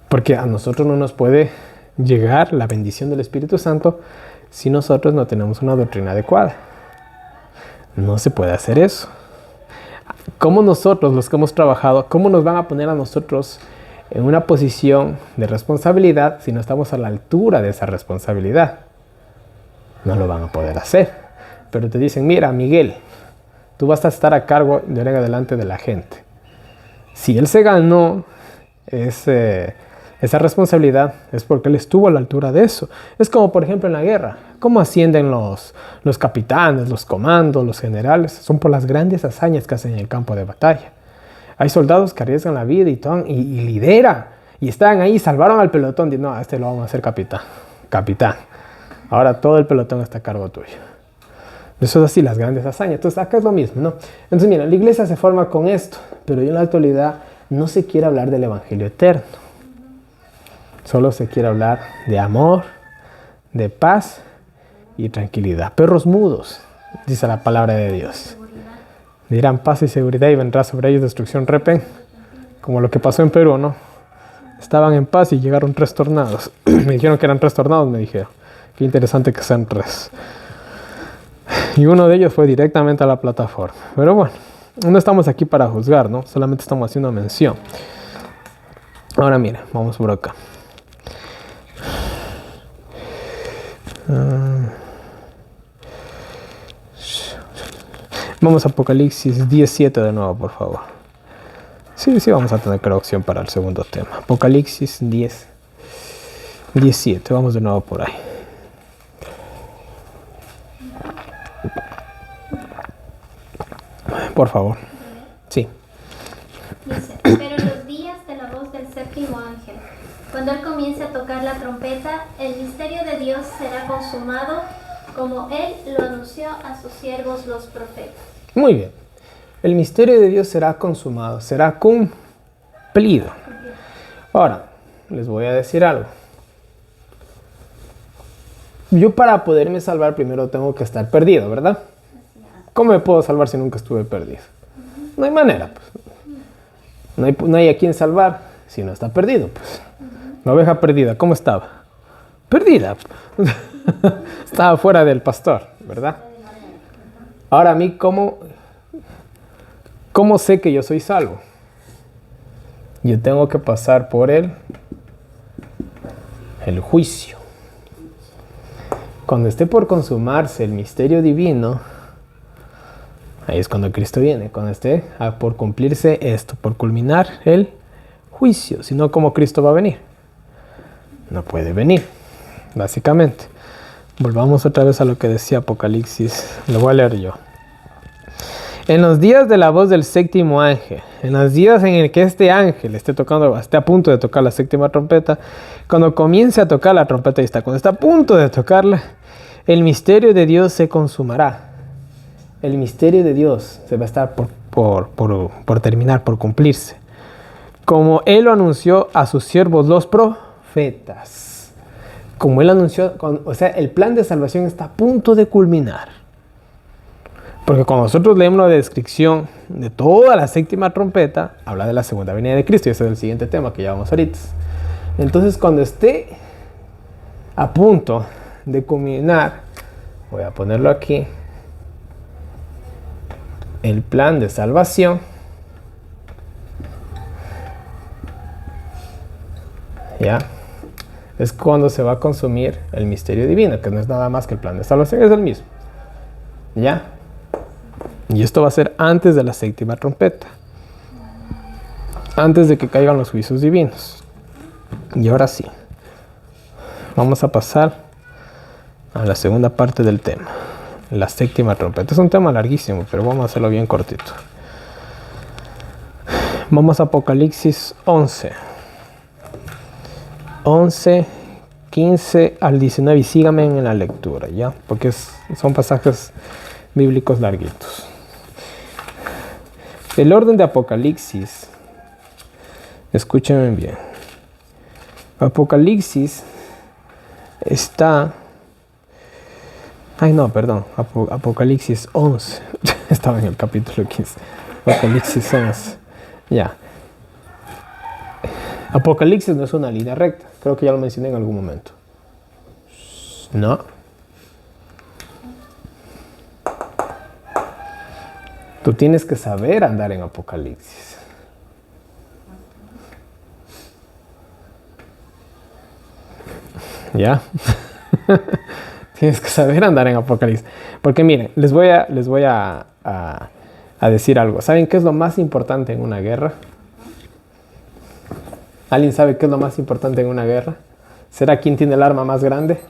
Porque a nosotros no nos puede llegar la bendición del Espíritu Santo si nosotros no tenemos una doctrina adecuada. No se puede hacer eso. ¿Cómo nosotros, los que hemos trabajado, cómo nos van a poner a nosotros en una posición de responsabilidad si no estamos a la altura de esa responsabilidad? No lo van a poder hacer. Pero te dicen, mira, Miguel, tú vas a estar a cargo de ahora en adelante de la gente. Si él se ganó esa responsabilidad, es porque él estuvo a la altura de eso. Es como, por ejemplo, en la guerra. ¿Cómo ascienden los capitanes, los comandos, los generales? Son por las grandes hazañas que hacen en el campo de batalla. Hay soldados que arriesgan la vida y lideran. Y están ahí, salvaron al pelotón. Dicen, no, a este lo vamos a hacer capitán. Ahora todo el pelotón está a cargo tuyo. Eso es así, las grandes hazañas. Entonces acá es lo mismo, ¿no? Entonces mira, la iglesia se forma con esto. Pero en la actualidad no se quiere hablar del evangelio eterno. Solo se quiere hablar de amor, de paz y tranquilidad. Perros mudos, dice la palabra de Dios. Dirán paz y seguridad y vendrá sobre ellos destrucción repentina, como lo que pasó en Perú, ¿no? Estaban en paz y llegaron 3 tornados. Me dijeron que eran 3 tornados, me dijeron. Qué interesante que sean 3. Y uno de ellos fue directamente a la plataforma. Pero bueno, no estamos aquí para juzgar, ¿no? Solamente estamos haciendo mención. Ahora mira, vamos por acá. Vamos a Apocalipsis 17 de nuevo, por favor. Sí, vamos a tener opción para el segundo tema. Apocalipsis 17, vamos de nuevo por ahí. Por favor. Sí. Dice, pero en los días de la voz del séptimo ángel, cuando él comience a tocar la trompeta, el misterio de Dios será consumado, como él lo anunció a sus siervos los profetas. Muy bien. El misterio de Dios será consumado, será cumplido. Ahora, les voy a decir algo. Yo para poderme salvar primero tengo que estar perdido, ¿verdad? ¿Cómo me puedo salvar si nunca estuve perdido? No hay manera, pues. No hay a quien salvar si no está perdido, pues. La oveja perdida, ¿cómo estaba? Perdida. Estaba fuera del pastor, ¿verdad? Ahora a mí, ¿cómo sé que yo soy salvo? Yo tengo que pasar por el juicio. Cuando esté por consumarse el misterio divino, ahí es cuando Cristo viene, cuando esté por cumplirse esto, por culminar el juicio. Si no, ¿cómo Cristo va a venir? No puede venir, básicamente. Volvamos otra vez a lo que decía Apocalipsis. Lo voy a leer yo. En los días de la voz del séptimo ángel, en los días en el que este ángel esté a punto de tocar la séptima trompeta, cuando comience a tocar la trompeta, cuando está a punto de tocarla, el misterio de Dios se consumará. El misterio de Dios se va a estar por terminar, por cumplirse. Como Él lo anunció a sus siervos los profetas. Como Él anunció, el plan de salvación está a punto de culminar. Porque cuando nosotros leemos la descripción de toda la séptima trompeta, habla de la segunda venida de Cristo, y ese es el siguiente tema que ya vamos ahorita. Entonces, cuando esté a punto de culminar, voy a ponerlo aquí, el plan de salvación, ¿ya? Es cuando se va a consumir el misterio divino, que no es nada más que el plan de salvación, es el mismo, ¿ya? Y esto va a ser antes de la séptima trompeta, antes de que caigan los juicios divinos. Y ahora sí, vamos a pasar a la segunda parte del tema, la séptima trompeta. Es un tema larguísimo, pero vamos a hacerlo bien cortito. Vamos a Apocalipsis 11, 15 al 19, y síganme en la lectura, ¿ya? Porque son pasajes bíblicos larguitos. El orden de Apocalipsis, escúchenme bien. Apocalipsis está... Apocalipsis 11. Estaba en el capítulo 15. Apocalipsis 11. Ya. Apocalipsis no es una línea recta. Creo que ya lo mencioné en algún momento. No. Tú tienes que saber andar en Apocalipsis. ¿Ya? Tienes que saber andar en Apocalipsis. Porque miren, les voy a decir algo. ¿Saben qué es lo más importante en una guerra? ¿Alguien sabe qué es lo más importante en una guerra? ¿Será quién tiene el arma más grande?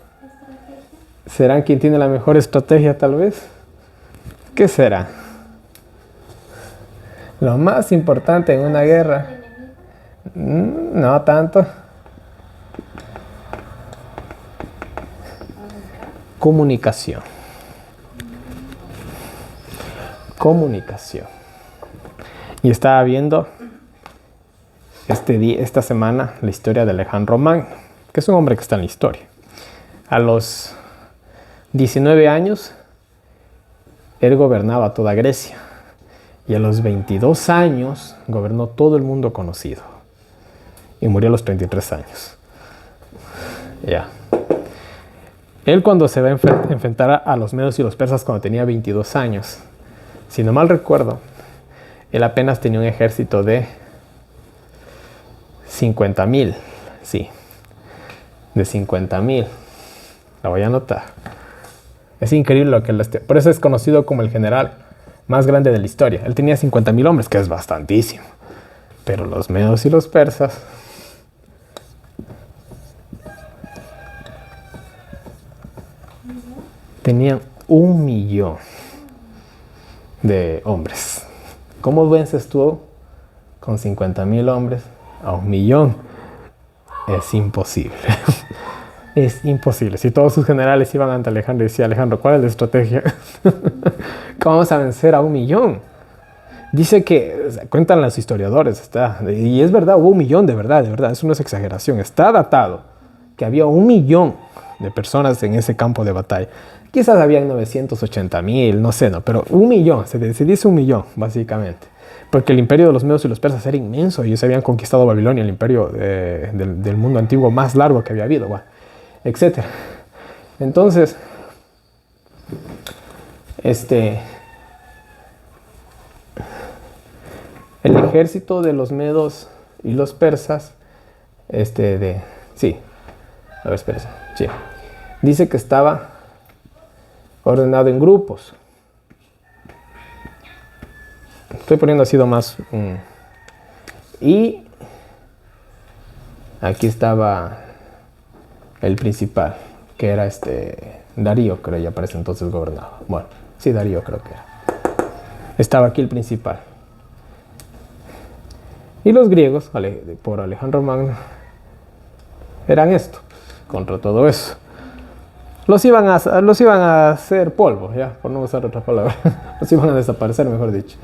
¿Será quién tiene la mejor estrategia tal vez? ¿Qué será? Lo más importante en una guerra, no tanto. Comunicación. Y estaba viendo esta semana la historia de Alejandro Magno, que es un hombre que está en la historia. A los 19 años, él gobernaba toda Grecia. Y a los 22 años gobernó todo el mundo conocido. Y murió a los 33 años. Ya. Él cuando se va a enfrentar a los medos y los persas cuando tenía 22 años, si no mal recuerdo, él apenas tenía un ejército de 50,000. Sí, de 50,000. La voy a anotar. Es increíble lo que él... Por eso es conocido como el general más grande de la historia. Él tenía 50,000 hombres, que es bastantísimo. Pero los medos y los persas... tenían 1,000,000 de hombres. ¿Cómo vences tú con 50,000 hombres a 1,000,000? Es imposible. Es imposible. Si todos sus generales iban ante Alejandro y decían, Alejandro, ¿cuál es la estrategia? ¿Cómo vamos a vencer a 1,000,000? Dice que, cuentan los historiadores, y es verdad, hubo 1,000,000 de verdad, eso no es exageración. Está datado que había 1,000,000 de personas en ese campo de batalla. Quizás habían 980,000, no sé, no, pero 1,000,000, se dice 1,000,000, básicamente. Porque el imperio de los medos y los persas era inmenso. Ellos habían conquistado Babilonia, el imperio del mundo antiguo más largo que había habido, etc. Entonces, el ejército de los medos y los persas, sí, a ver, espérense, sí, dice que estaba ordenado en grupos. Estoy poniendo así nomás. Y aquí estaba el principal, que era Darío, creo, ya parece entonces gobernaba. Bueno, sí, Darío creo que era. Estaba aquí el principal. Y los griegos, por Alejandro Magno, eran esto, contra todo eso. Los iban a hacer polvo, ya, por no usar otra palabra. Los iban a desaparecer, mejor dicho.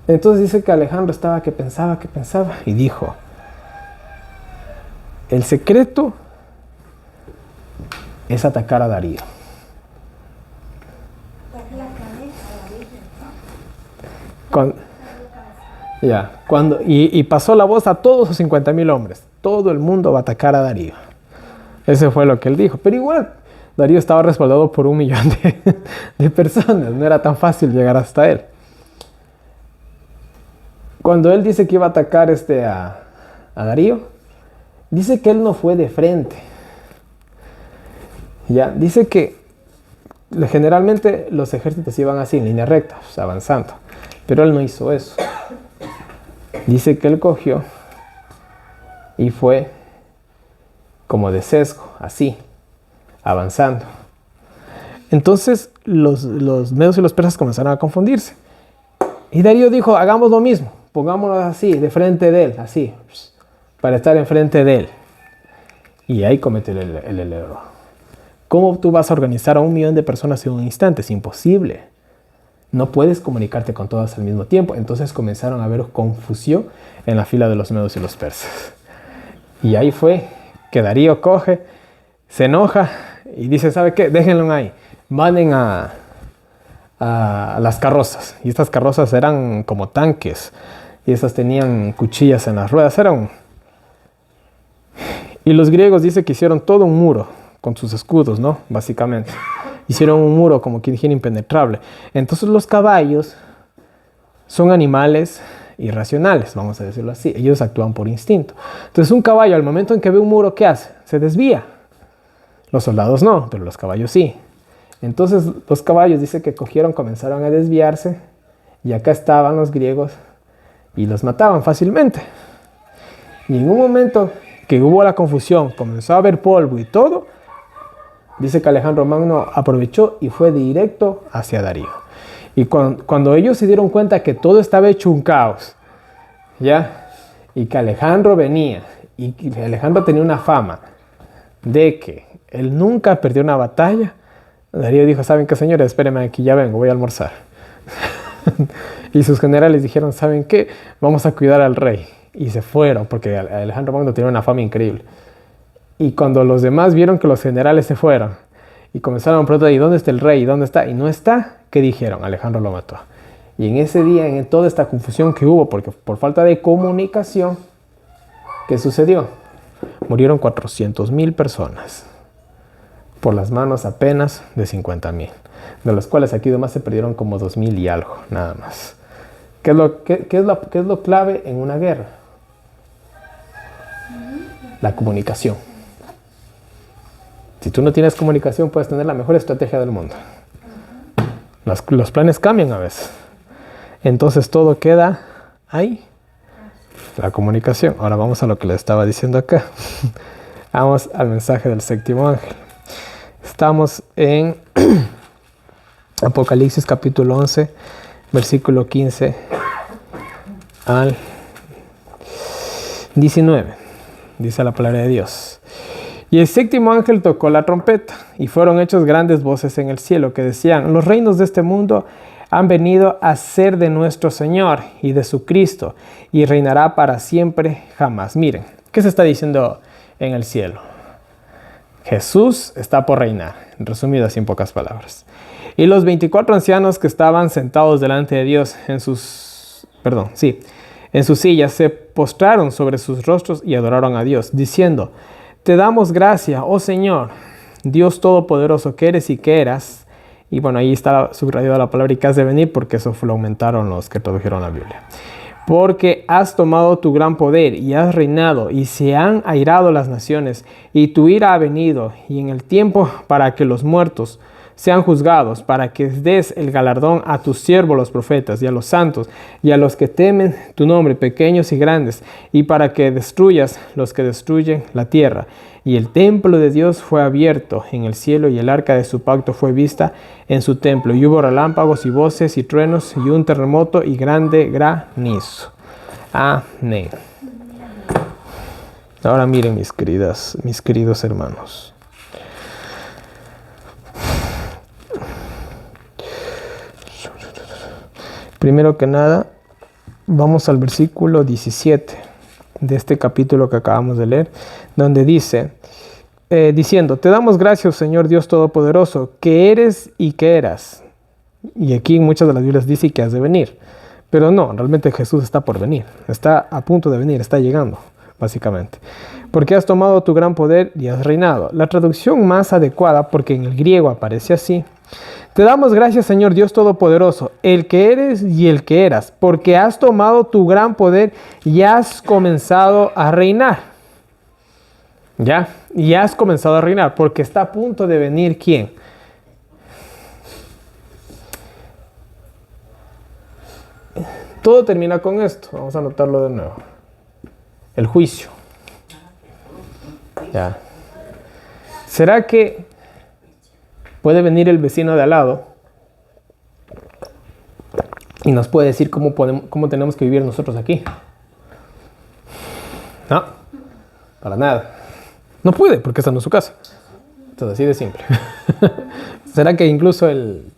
Entonces dice que Alejandro estaba que pensaba, y dijo, el secreto es atacar a Darío. Y pasó la voz a todos sus 50,000 hombres. Todo el mundo va a atacar a Darío. Ese fue lo que él dijo. Pero igual, Darío estaba respaldado por 1,000,000 de personas. No era tan fácil llegar hasta él. Cuando él dice que iba a atacar a Darío, dice que él no fue de frente. Ya, dice que generalmente los ejércitos iban así, en línea recta, avanzando. Pero él no hizo eso. Dice que él cogió y fue como de sesgo, así, avanzando. Entonces los medos y los persas comenzaron a confundirse. Y Darío dijo, hagamos lo mismo, pongámonos así, de frente de él, así, para estar enfrente de él. Y ahí cometió el error. ¿Cómo tú vas a organizar a 1,000,000 de personas en un instante? Es imposible. No puedes comunicarte con todas al mismo tiempo. Entonces comenzaron a haber confusión en la fila de los medos y los persas. Y ahí fue que Darío coge, se enoja y dice, ¿sabe qué? Déjenlo ahí. Manden a las carrozas. Y estas carrozas eran como tanques. Y esas tenían cuchillas en las ruedas. Y los griegos dice que hicieron todo un muro con sus escudos, ¿no? Básicamente. Hicieron un muro como que dijera impenetrable. Entonces los caballos son animales irracionales, vamos a decirlo así. Ellos actúan por instinto. Entonces un caballo al momento en que ve un muro, ¿qué hace? Se desvía. Los soldados no, pero los caballos sí. Entonces los caballos dice que comenzaron a desviarse y acá estaban los griegos y los mataban fácilmente. Y en un momento que hubo la confusión, comenzó a haber polvo y todo, dice que Alejandro Magno aprovechó y fue directo hacia Darío. Y cuando ellos se dieron cuenta que todo estaba hecho un caos, ¿ya? Y que Alejandro venía, y que Alejandro tenía una fama de que él nunca perdió una batalla, Darío dijo, ¿saben qué, señores? Espérenme aquí, ya vengo, voy a almorzar. Y sus generales dijeron, ¿saben qué? Vamos a cuidar al rey. Y se fueron, porque Alejandro Magno tenía una fama increíble. Y cuando los demás vieron que los generales se fueron y comenzaron a preguntar, ¿y dónde está el rey? ¿Y dónde está? Y no está, ¿qué dijeron? Alejandro lo mató. Y en ese día, en toda esta confusión que hubo, porque por falta de comunicación, ¿qué sucedió? Murieron 400,000 personas por las manos apenas de 50,000, de los cuales aquí nomás se perdieron como 2,000 y algo, nada más. ¿Qué es lo clave en una guerra? La comunicación. Si tú no tienes comunicación, puedes tener la mejor estrategia del mundo. Los planes cambian a veces. Entonces todo queda ahí. La comunicación. Ahora vamos a lo que les estaba diciendo acá. Vamos al mensaje del séptimo ángel. Estamos en Apocalipsis capítulo 11, versículo 15 al 19. Dice la palabra de Dios. Y el séptimo ángel tocó la trompeta, y fueron hechas grandes voces en el cielo que decían: los reinos de este mundo han venido a ser de nuestro Señor y de su Cristo, y reinará para siempre jamás. Miren, ¿qué se está diciendo en el cielo? Jesús está por reinar, resumido así en pocas palabras. Y los 24 ancianos que estaban sentados delante de Dios en sus sillas se postraron sobre sus rostros y adoraron a Dios, diciendo: te damos gracia, oh Señor, Dios Todopoderoso, que eres y que eras. Y bueno, ahí está subrayada la palabra y que has de venir, porque eso lo aumentaron los que tradujeron la Biblia. Porque has tomado tu gran poder y has reinado, y se han airado las naciones, y tu ira ha venido, y en el tiempo para que los muertos sean juzgados, para que des el galardón a tus siervos los profetas, y a los santos, y a los que temen tu nombre, pequeños y grandes, y para que destruyas los que destruyen la tierra. Y el templo de Dios fue abierto en el cielo, y el arca de su pacto fue vista en su templo, y hubo relámpagos y voces y truenos, y un terremoto y grande granizo. Amén. Ahora miren, mis queridos hermanos. Primero que nada, vamos al versículo 17 de este capítulo que acabamos de leer, donde dice, diciendo: te damos gracias, Señor Dios Todopoderoso, que eres y que eras. Y aquí en muchas de las Biblias dice que has de venir. Pero no, realmente Jesús está por venir. Está a punto de venir, está llegando, básicamente. Porque has tomado tu gran poder y has reinado. La traducción más adecuada, porque en el griego aparece así: te damos gracias, Señor Dios Todopoderoso, el que eres y el que eras, porque has tomado tu gran poder y has comenzado a reinar. ¿Ya? Y has comenzado a reinar, porque está a punto de venir ¿quién? Todo termina con esto. Vamos a anotarlo de nuevo. El juicio. ¿Ya? ¿Será que puede venir el vecino de al lado y nos puede decir cómo tenemos que vivir nosotros aquí? No, para nada. No puede, porque está en su casa. Entonces, así de simple. ¿Será que incluso el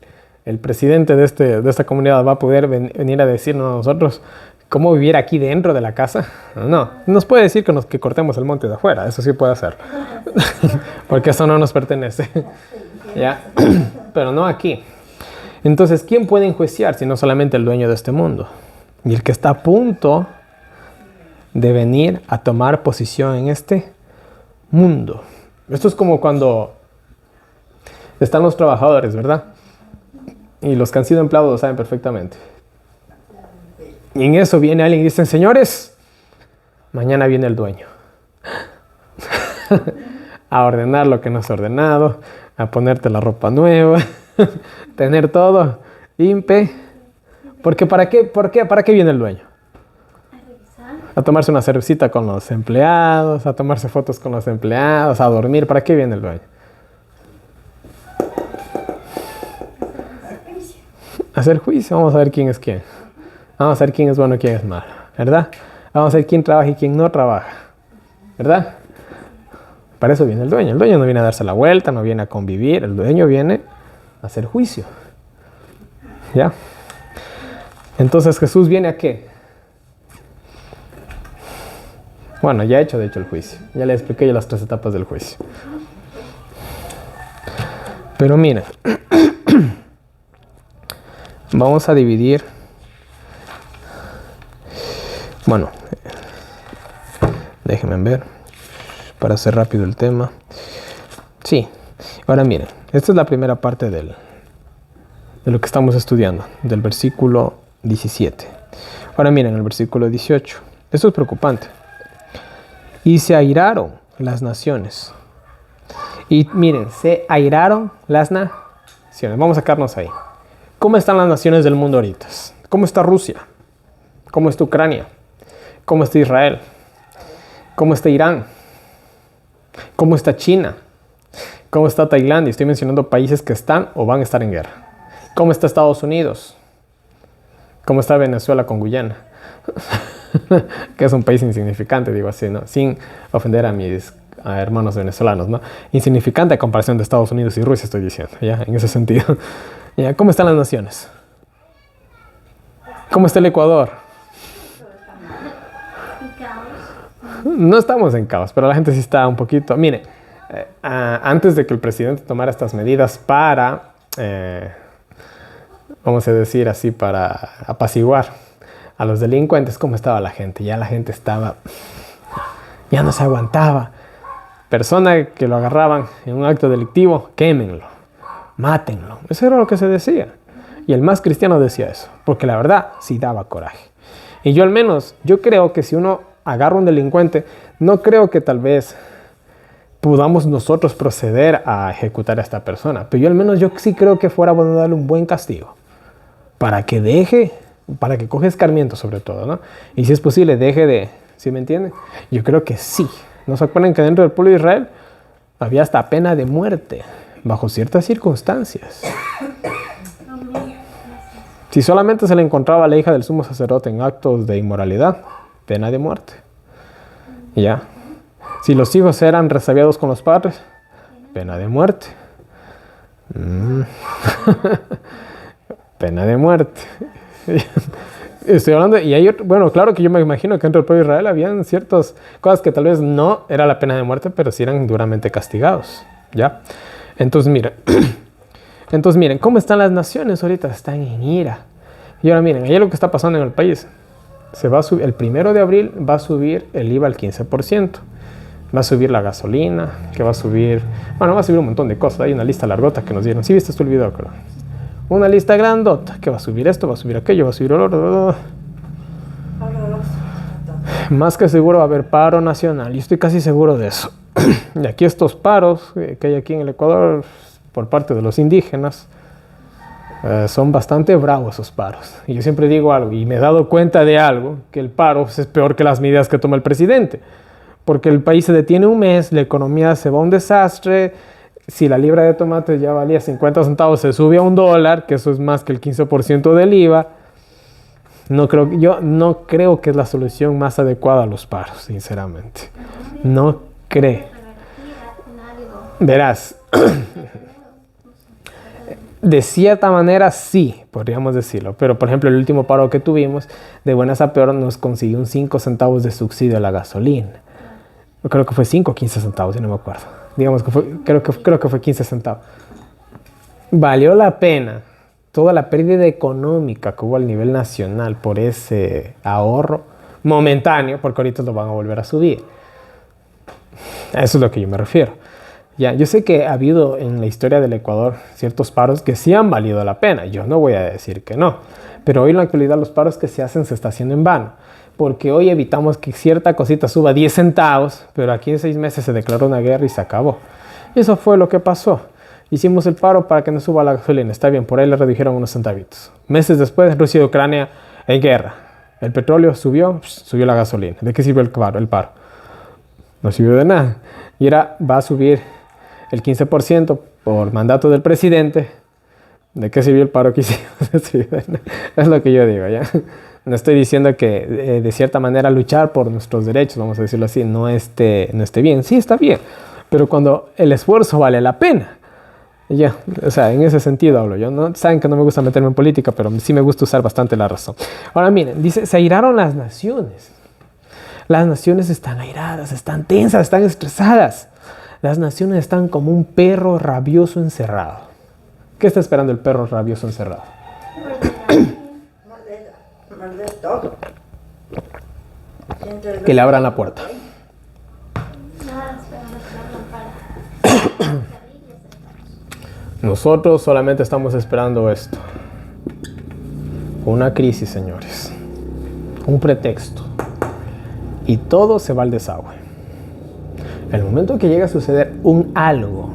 presidente de esta comunidad va a poder venir a decirnos a nosotros cómo vivir aquí dentro de la casa? No, nos puede decir que cortemos el monte de afuera, eso sí puede hacer. Porque eso no nos pertenece. ¿Ya? Pero no aquí. Entonces, ¿quién puede enjuiciar si no solamente el dueño de este mundo? Y el que está a punto de venir a tomar posición en este mundo. Esto es como cuando están los trabajadores, ¿verdad? Y los que han sido empleados lo saben perfectamente. Y en eso viene alguien y dice: señores, mañana viene el dueño a ordenar lo que no es ordenado, a ponerte la ropa nueva, tener todo limpio. Porque ¿para qué viene el dueño? A tomarse una cervecita con los empleados, a tomarse fotos con los empleados, a dormir. ¿Para qué viene el dueño? Hacer juicio. Vamos a ver quién es quién. Vamos a ver quién es bueno y quién es malo, ¿verdad? Vamos a ver quién trabaja y quién no trabaja, ¿verdad? Para eso viene el dueño. El dueño no viene a darse la vuelta, no viene a convivir. El dueño viene a hacer juicio. ¿Ya? Entonces, ¿Jesús viene a qué? Bueno, ya he hecho de hecho el juicio. Ya le expliqué las 3 etapas del juicio. Pero mira, vamos a dividir Bueno, déjenme ver para hacer rápido el tema. Sí, ahora miren, esta es la primera parte de lo que estamos estudiando, del versículo 17. Ahora miren el versículo 18. Esto es preocupante. Y se airaron las naciones. Y miren, se airaron las naciones. Vamos a sacarnos ahí. ¿Cómo están las naciones del mundo ahorita? ¿Cómo está Rusia? ¿Cómo está Ucrania? ¿Cómo está Israel? ¿Cómo está Irán? ¿Cómo está China? ¿Cómo está Tailandia? Estoy mencionando países que están o van a estar en guerra. ¿Cómo está Estados Unidos? ¿Cómo está Venezuela con Guyana? Que es un país insignificante, digo así, ¿no? Sin ofender a mis hermanos venezolanos, ¿no? Insignificante a comparación de Estados Unidos y Rusia, estoy diciendo, ¿ya? En ese sentido. ¿Ya? ¿Cómo están las naciones? ¿Cómo está el Ecuador? No estamos en caos, pero la gente sí está un poquito... Mire, antes de que el presidente tomara estas medidas para, vamos a decir así, para apaciguar a los delincuentes, ¿cómo estaba la gente? Ya la gente estaba... ya no se aguantaba. Persona que lo agarraban en un acto delictivo, quémenlo, mátenlo. Eso era lo que se decía. Y el más cristiano decía eso, porque la verdad sí daba coraje. Y yo al menos, yo creo que si uno agarra a un delincuente, no creo que tal vez podamos nosotros proceder a ejecutar a esta persona. Pero yo al menos yo sí creo que fuera bueno darle un buen castigo. Para que deje, para que coja escarmiento sobre todo, ¿no? Y si es posible, deje de, ¿sí me entienden? Yo creo que sí. ¿No se acuerdan que dentro del pueblo de Israel había hasta pena de muerte bajo ciertas circunstancias? Si solamente se le encontraba a la hija del sumo sacerdote en actos de inmoralidad, pena de muerte. ¿Ya? Si los hijos eran resabiados con los padres, pena de muerte. Pena de muerte. Estoy hablando, y hay, bueno, claro que yo me imagino que dentro del pueblo de Israel habían ciertas cosas que tal vez no era la pena de muerte, pero sí eran duramente castigados. ¿Ya? Entonces, miren, ¿cómo están las naciones ahorita? Están en ira. Y ahora miren, ahí es lo que está pasando en el país. Se va a subir, el 1 de abril va a subir el IVA al 15%. Va a subir la gasolina, que va a subir... Bueno, va a subir un montón de cosas. Hay una lista largota que nos dieron. ¿Sí viste tú el video, creo? Una lista grandota, que va a subir esto, va a subir aquello, va a subir el otro. Más que seguro va a haber paro nacional. Yo estoy casi seguro de eso. Y aquí estos paros que hay aquí en el Ecuador por parte de los indígenas, son bastante bravos esos paros. Y yo siempre digo algo, y me he dado cuenta de algo, que el paro es peor que las medidas que toma el presidente. Porque el país se detiene un mes, la economía se va a un desastre. Si la libra de tomate ya valía 50 centavos, se sube a $1, que eso es más que el 15% del IVA. Yo no creo que es la solución más adecuada a los paros, sinceramente. No creo. Verás, de cierta manera sí, podríamos decirlo. Pero, por ejemplo, el último paro que tuvimos, de buenas a peor, nos consiguió un 5 centavos de subsidio a la gasolina. Yo creo que fue 5 o 15 centavos, ya no me acuerdo. Digamos que creo que fue 15 centavos. Valió la pena toda la pérdida económica que hubo a nivel nacional por ese ahorro momentáneo, porque ahorita lo van a volver a subir. A eso es lo que yo me refiero. Ya, yo sé que ha habido en la historia del Ecuador ciertos paros que sí han valido la pena. Yo no voy a decir que no. Pero hoy en la actualidad los paros que se hacen se está haciendo en vano. Porque hoy evitamos que cierta cosita suba 10 centavos, pero aquí en 6 meses se declaró una guerra y se acabó. Y eso fue lo que pasó. Hicimos el paro para que no suba la gasolina. Está bien, por ahí le redujeron unos centavitos. Meses después, Rusia y Ucrania en guerra. El petróleo subió la gasolina. ¿De qué sirvió el paro? No sirvió de nada. Y ahora va a subir el 15% por mandato del presidente. ¿De qué sirvió el paro que hicimos? Es lo que yo digo, ¿ya? No estoy diciendo que de cierta manera luchar por nuestros derechos, vamos a decirlo así, no esté bien. Sí, está bien, pero cuando el esfuerzo vale la pena. Ya, o sea, en ese sentido hablo yo. ¿No? Saben que no me gusta meterme en política, pero sí me gusta usar bastante la razón. Ahora miren, dice, se airaron las naciones. Las naciones están airadas, están tensas, están estresadas. Las naciones están como un perro rabioso encerrado. ¿Qué está esperando el perro rabioso encerrado? Morder todo. que le abran la puerta. Nada, esperamos que abran para Nosotros solamente estamos esperando esto. Una crisis, señores. Un pretexto. Y todo se va al desagüe. El momento que llega a suceder un algo,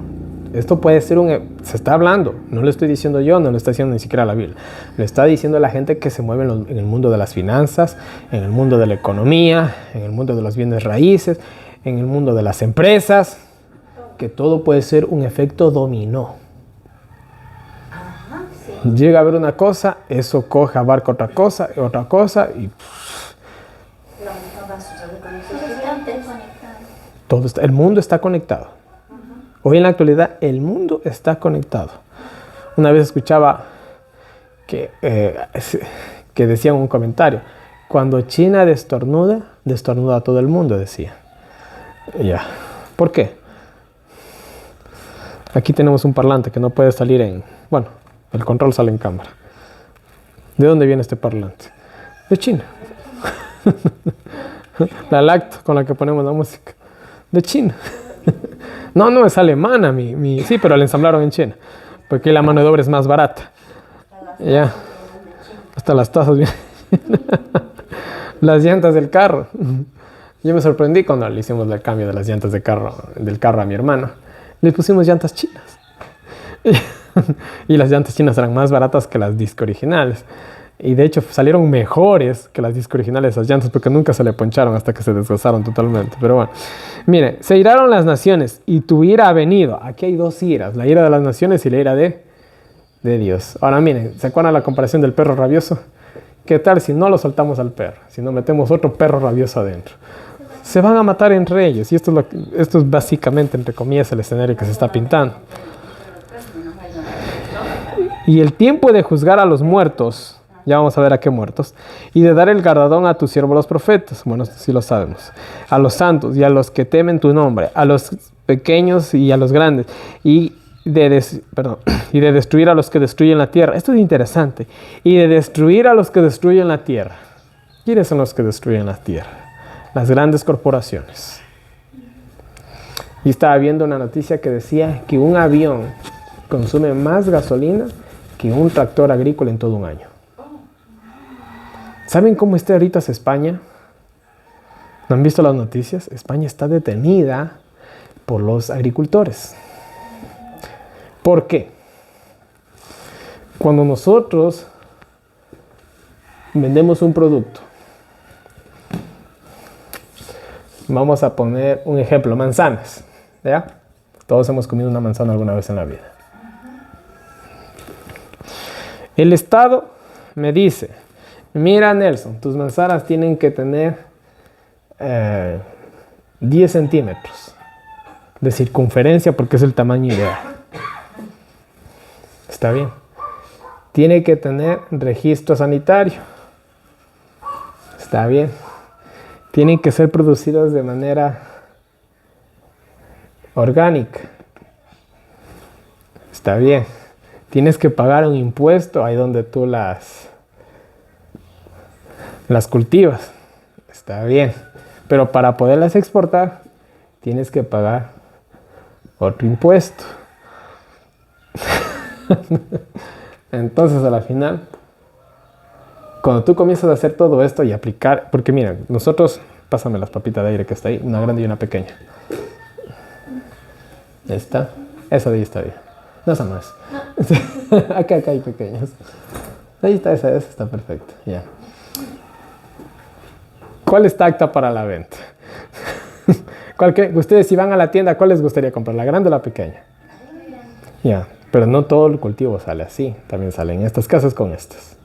esto puede ser se está hablando, no lo estoy diciendo yo, no lo está diciendo ni siquiera la Biblia, lo está diciendo la gente que se mueve en el mundo de las finanzas, en el mundo de la economía, en el mundo de los bienes raíces, en el mundo de las empresas, que todo puede ser un efecto dominó. Llega a ver una cosa, eso coge, abarca otra cosa y el mundo está conectado. Hoy en la actualidad el mundo está conectado. Una vez escuchaba que decían un comentario: cuando China destornuda a todo el mundo, decía. Ya. ¿Por qué? Aquí tenemos un parlante que no puede salir el control sale en cámara. ¿De dónde viene este parlante? De China. La lacto con la que ponemos la música. De China. No, es alemana. Sí, pero la ensamblaron en China. Porque la mano de obra es más barata. Ya. Hasta las tazas vienen. Las llantas del carro. Yo me sorprendí cuando le hicimos el cambio de las llantas del carro a mi hermano. Le pusimos llantas chinas. Y las llantas chinas eran más baratas que las disco originales. Y de hecho salieron mejores que las disco originales esas llantas, porque nunca se le poncharon hasta que se desgastaron totalmente. Pero bueno, mire, se iraron las naciones y tu ira ha venido. Aquí hay dos iras, la ira de las naciones y la ira de Dios. Ahora miren, ¿se acuerdan la comparación del perro rabioso? ¿Qué tal si no lo soltamos al perro? Si no metemos otro perro rabioso adentro. Se van a matar entre ellos. Y esto es básicamente, entre comillas, el escenario que se está pintando. Y el tiempo de juzgar a los muertos, ya vamos a ver a qué muertos, y de dar el galardón a tus siervos los profetas, bueno, esto sí lo sabemos, a los santos y a los que temen tu nombre, a los pequeños y a los grandes, y de destruir a los que destruyen la tierra. Esto es interesante. Y de destruir a los que destruyen la tierra. ¿Quiénes son los que destruyen la tierra? Las grandes corporaciones. Y estaba viendo una noticia que decía que un avión consume más gasolina que un tractor agrícola en todo un año. ¿Saben cómo está ahorita España? ¿No han visto las noticias? España está detenida por los agricultores. ¿Por qué? Cuando nosotros vendemos un producto, vamos a poner un ejemplo, manzanas, ¿ya? Todos hemos comido una manzana alguna vez en la vida. El Estado me dice: mira, Nelson, tus manzanas tienen que tener 10 centímetros de circunferencia porque es el tamaño ideal. Está bien. Tiene que tener registro sanitario. Está bien. Tienen que ser producidos de manera orgánica. Está bien. Tienes que pagar un impuesto ahí donde tú las cultivas. Está bien. Pero para poderlas exportar, tienes que pagar otro impuesto. Entonces, a la final, cuando tú comienzas a hacer todo esto y aplicar, porque miren, nosotros, pásame las papitas de aire que está ahí, una grande y una pequeña. ¿Está? Esa de ahí está bien. No, esa no es. No. acá hay pequeñas. Ahí está, esa está perfecta. Ya. ¿Cuál está apta para la venta? Ustedes, si van a la tienda, ¿cuál les gustaría comprar? ¿La grande o la pequeña? Ya. Pero no todo el cultivo sale así. También salen estas casas con estas.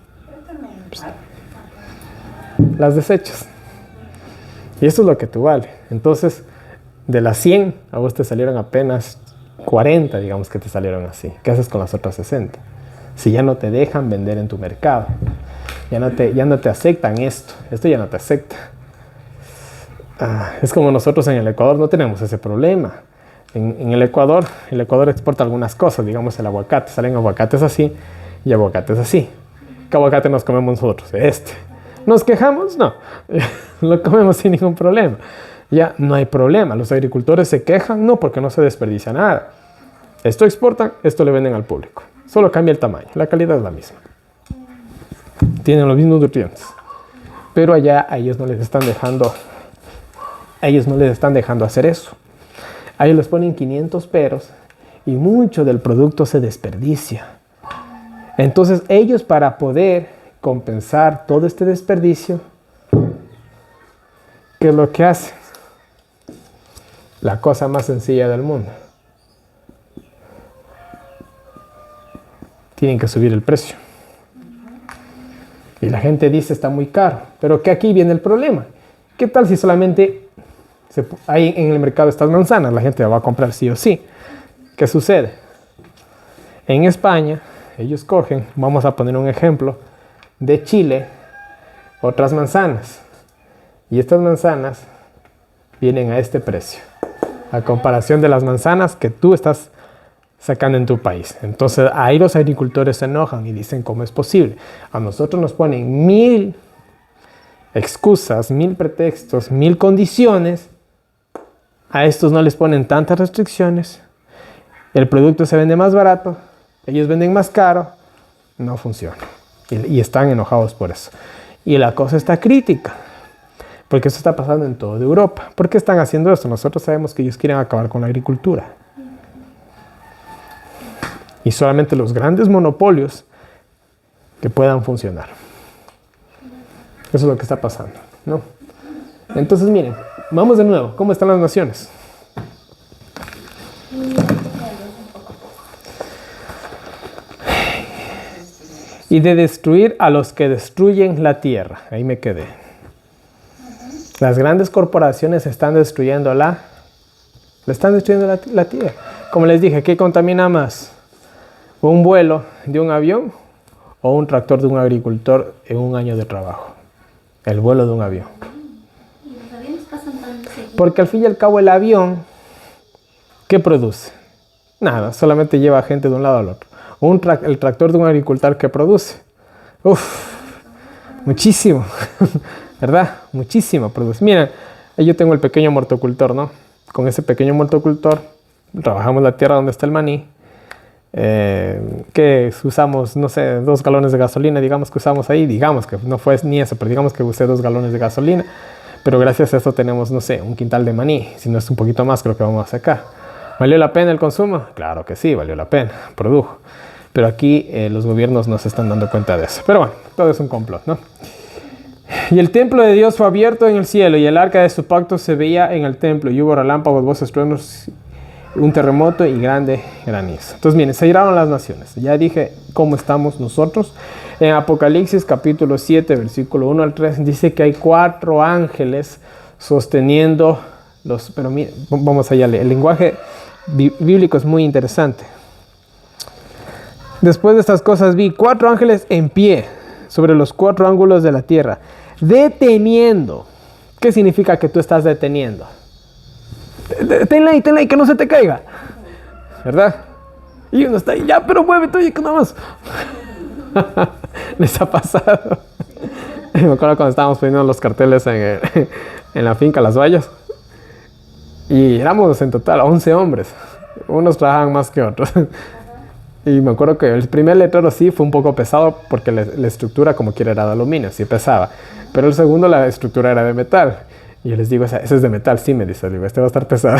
Las desechas. Y eso es lo que tú vale. Entonces, de las 100, a vos te salieron apenas 40, digamos que te salieron así. ¿Qué haces con las otras 60? Si ya no te dejan vender en tu mercado. Ya no te aceptan esto. Esto ya no te acepta. Es como nosotros en el Ecuador no tenemos ese problema. En el Ecuador exporta algunas cosas, digamos el aguacate. Salen aguacates así y aguacates así. ¿Qué aguacate nos comemos nosotros? ¿Nos quejamos? No. Lo comemos sin ningún problema. Ya no hay problema. Los agricultores se quejan, no, porque no se desperdicia nada. Esto exportan, esto le venden al público. Solo cambia el tamaño, la calidad es la misma. Tienen los mismos nutrientes. Pero allá a ellos no les están dejando, hacer eso. A ellos les ponen 500 peros y mucho del producto se desperdicia. Entonces ellos, para poder compensar todo este desperdicio, ¿qué es lo que hacen? La cosa más sencilla del mundo. Tienen que subir el precio. Y la gente dice está muy caro. Pero que aquí viene el problema. ¿Qué tal si solamente hay en el mercado estas manzanas? La gente la va a comprar sí o sí. ¿Qué sucede? En España, ellos cogen, vamos a poner un ejemplo, de Chile, otras manzanas. Y estas manzanas vienen a este precio. A comparación de las manzanas que tú estás sacando en tu país. Entonces ahí los agricultores se enojan y dicen ¿cómo es posible? A nosotros nos ponen 1000 excusas, 1000 pretextos, 1000 condiciones. A estos no les ponen tantas restricciones. El producto se vende más barato, ellos venden más caro. No funciona. Y están enojados por eso. Y la cosa está crítica. Porque eso está pasando en toda Europa. ¿Por qué están haciendo esto? Nosotros sabemos que ellos quieren acabar con la agricultura. Y solamente los grandes monopolios que puedan funcionar. Eso es lo que está pasando, ¿no? Entonces, miren, vamos de nuevo. ¿Cómo están las naciones? Y de destruir a los que destruyen la tierra. Ahí me quedé. Las grandes corporaciones están destruyendo la tierra. Como les dije, ¿qué contamina más? ¿Un vuelo de un avión o un tractor de un agricultor en un año de trabajo? El vuelo de un avión. Y los aviones pasan tan seguido. Porque al fin y al cabo el avión, ¿qué produce? Nada, solamente lleva gente de un lado al otro. El tractor de un agricultor, ¿qué produce? Muchísimo, ¿verdad? Muchísimo produce. Miren, yo tengo el pequeño mortocultor, ¿no? Con ese pequeño mortocultor trabajamos la tierra donde está el maní. Que usamos, no sé, 2 galones de gasolina, digamos que usamos ahí, digamos que no fue ni eso, pero digamos que usé 2 galones de gasolina, pero gracias a eso tenemos, no sé, un quintal de maní, si no es un poquito más creo que vamos a sacar. ¿Valió la pena el consumo? Claro que sí, valió la pena, produjo, pero aquí los gobiernos no se están dando cuenta de eso, pero bueno, todo es un complot, ¿no? Y el templo de Dios fue abierto en el cielo y el arca de su pacto se veía en el templo y hubo relámpagos, voces, truenos, un terremoto y grande granizo. Entonces, miren, se iraron las naciones. Ya dije cómo estamos nosotros. En Apocalipsis capítulo 7, versículo 1 al 3, dice que hay 4 ángeles sosteniendo los... Pero miren, vamos allá. El lenguaje bíblico es muy interesante. Después de estas cosas vi 4 ángeles en pie sobre los 4 ángulos de la tierra, deteniendo. ¿Qué significa que tú estás deteniendo? Tenla ahí, que no se te caiga, ¿verdad? Y uno está ahí, ya, pero muévete, oye, que nada más. Les ha pasado. Me acuerdo cuando estábamos poniendo los carteles en la finca Las Vallas. Y éramos en total 11 hombres. Unos trabajaban más que otros. Y me acuerdo que el primer letrero sí fue un poco pesado porque la estructura como quiera era de aluminio, sí pesaba. Pero el segundo la estructura era de metal. Y yo les digo, ese es de metal, sí, me dice, digo, este va a estar pesado.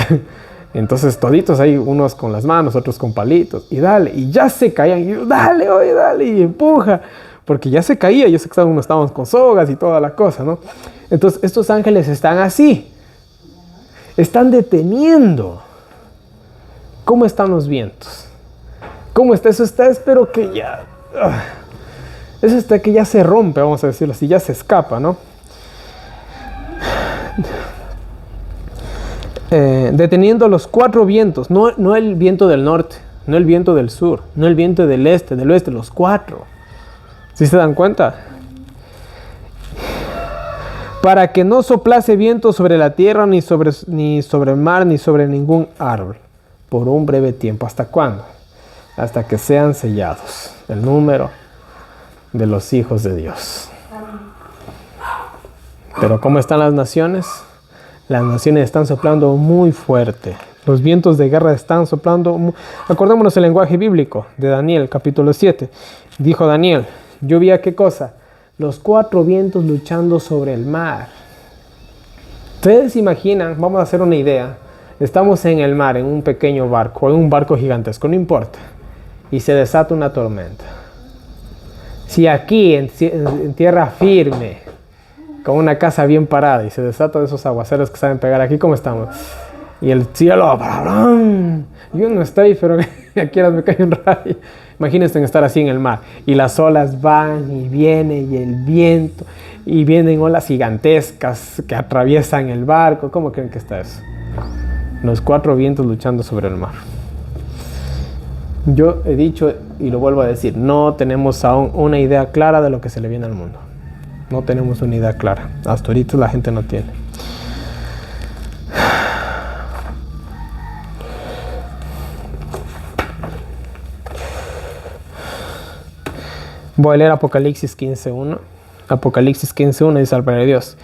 Entonces toditos ahí, unos con las manos, otros con palitos, y dale, y ya se caían, y yo, dale, oye, dale, y empuja, porque ya se caía, yo sé que unos estábamos con sogas y toda la cosa, ¿no? Entonces estos ángeles están así, están deteniendo. ¿Cómo están los vientos? ¿Cómo está? Eso está, espero que ya, eso está que ya se rompe, vamos a decirlo así, ya se escapa, ¿no? Deteniendo los 4 vientos, no el viento del norte, no el viento del sur, no el viento del este, del oeste, los 4. ¿Sí se dan cuenta? Para que no soplase viento sobre la tierra, ni sobre el mar, ni sobre ningún árbol, por un breve tiempo. ¿Hasta cuándo? Hasta que sean sellados el número de los hijos de Dios. Pero ¿cómo están las naciones? Las naciones están soplando muy fuerte. Los vientos de guerra están soplando. Acordémonos el lenguaje bíblico de Daniel, capítulo 7. Dijo Daniel, yo vi a qué cosa, los 4 vientos luchando sobre el mar. Ustedes se imaginan, vamos a hacer una idea. Estamos en el mar, en un pequeño barco, en un barco gigantesco, no importa. Y se desata una tormenta. Si aquí, en tierra firme, con una casa bien parada, y se desata de esos aguaceros que saben pegar, aquí, ¿cómo estamos? Y el cielo, yo no estoy, pero aquí me cae un rayo. Imagínense estar así en el mar. Y las olas van y vienen, y el viento, y vienen olas gigantescas que atraviesan el barco. ¿Cómo creen que está eso? Los 4 vientos luchando sobre el mar. Yo he dicho, y lo vuelvo a decir, no tenemos aún una idea clara de lo que se le viene al mundo. No tenemos una idea clara. Hasta ahorita la gente no tiene. Voy a leer Apocalipsis 15.1. Apocalipsis 15.1 dice al palabra de Dios.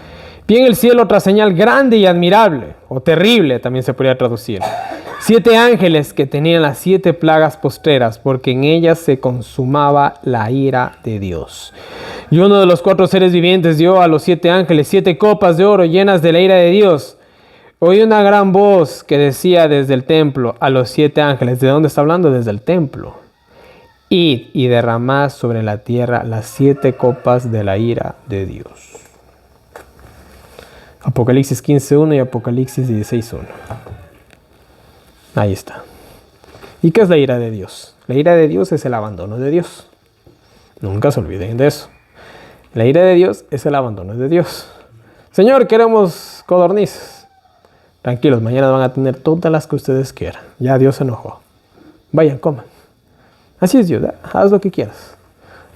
Vi en el cielo otra señal grande y admirable, o terrible también se podría traducir. 7 ángeles que tenían las 7 plagas postreras, porque en ellas se consumaba la ira de Dios. Y uno de los 4 seres vivientes dio a los 7 ángeles 7 copas de oro llenas de la ira de Dios. Oí una gran voz que decía desde el templo a los 7 ángeles. ¿De dónde está hablando? Desde el templo. Id y derramad sobre la tierra las 7 copas de la ira de Dios. Apocalipsis 15.1 y Apocalipsis 16.1. Ahí está. ¿Y qué es la ira de Dios? La ira de Dios es el abandono de Dios. Nunca se olviden de eso. La ira de Dios es el abandono de Dios. Señor, queremos codornices. Tranquilos, mañana van a tener todas las que ustedes quieran. Ya Dios se enojó. Vayan, coman. Así es Dios, haz lo que quieras.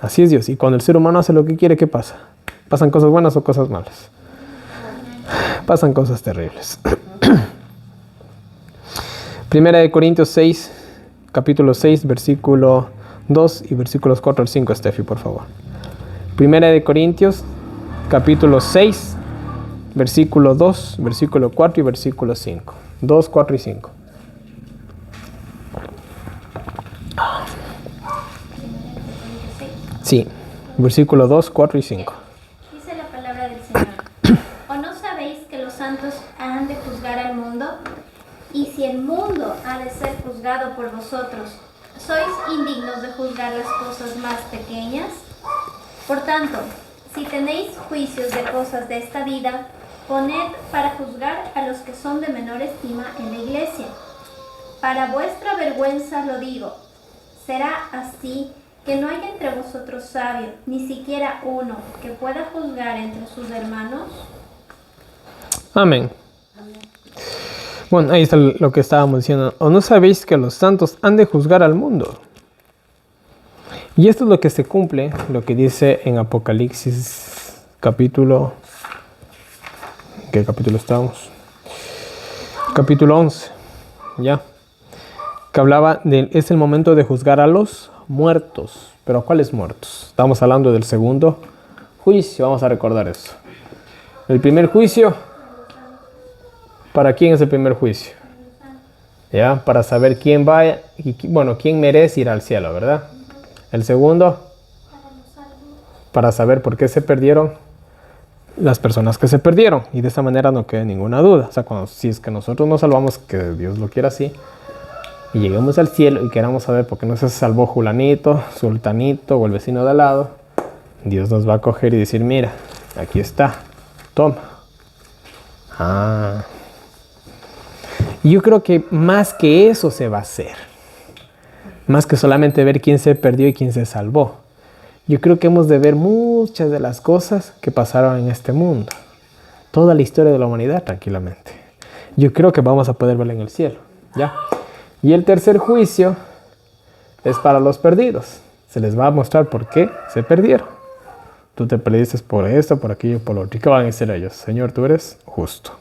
Así es Dios. Y cuando el ser humano hace lo que quiere, ¿qué pasa? ¿Pasan cosas buenas o cosas malas? Pasan cosas terribles. Primera de Corintios 6, capítulo 6, versículo 2 y versículos 4 al 5, Steffi, por favor. Primera de Corintios, capítulo 6, versículo 2, versículo 4 y versículo 5. 2, 4 y 5. Sí, versículo 2, 4 y 5. Dice la palabra del Señor. ¿O no sabéis que los santos han de juzgar al mundo? Y si el mundo ha de ser juzgado por vosotros, ¿sois indignos de juzgar las cosas más pequeñas? Por tanto, si tenéis juicios de cosas de esta vida, poned para juzgar a los que son de menor estima en la iglesia. Para vuestra vergüenza lo digo. ¿Será así que no hay entre vosotros sabio, ni siquiera uno, que pueda juzgar entre sus hermanos? Amén. Bueno, ahí está lo que estábamos diciendo. ¿O no sabéis que los santos han de juzgar al mundo? Y esto es lo que se cumple, lo que dice en Apocalipsis capítulo... ¿Qué capítulo estamos? Capítulo 11, ¿ya? Que hablaba de... Es el momento de juzgar a los muertos. ¿Pero cuáles muertos? Estamos hablando del segundo juicio, vamos a recordar eso. El primer juicio... ¿Para quién es el primer juicio? ¿Ya? Para saber quién va, quién merece ir al cielo, ¿verdad? El segundo, para saber por qué se perdieron las personas que se perdieron. Y de esa manera no queda ninguna duda. O sea, si es que nosotros nos salvamos, que Dios lo quiera así, y lleguemos al cielo y queramos saber por qué no se salvó Julanito, Sultanito o el vecino de al lado, Dios nos va a coger y decir, mira, aquí está, toma. Y yo creo que más que eso se va a hacer. Más que solamente ver quién se perdió y quién se salvó. Yo creo que hemos de ver muchas de las cosas que pasaron en este mundo. Toda la historia de la humanidad tranquilamente. Yo creo que vamos a poder verla en el cielo. ¿Ya? Y el tercer juicio es para los perdidos. Se les va a mostrar por qué se perdieron. Tú te perdiste por esto, por aquello, por lo otro. ¿Y qué van a decir ellos? Señor, tú eres justo.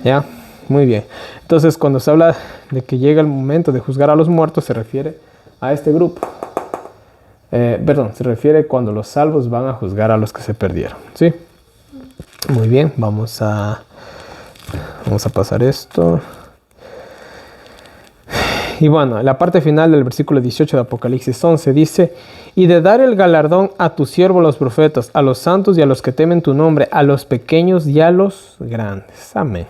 ¿Ya? Muy bien. Entonces, cuando se habla de que llega el momento de juzgar a los muertos, se refiere a este grupo. Se refiere cuando los salvos van a juzgar a los que se perdieron. ¿Sí? Muy bien, vamos a pasar esto. Y bueno, la parte final del versículo 18 de Apocalipsis 11 dice: y de dar el galardón a tu siervo los profetas, a los santos y a los que temen tu nombre, a los pequeños y a los grandes. Amén.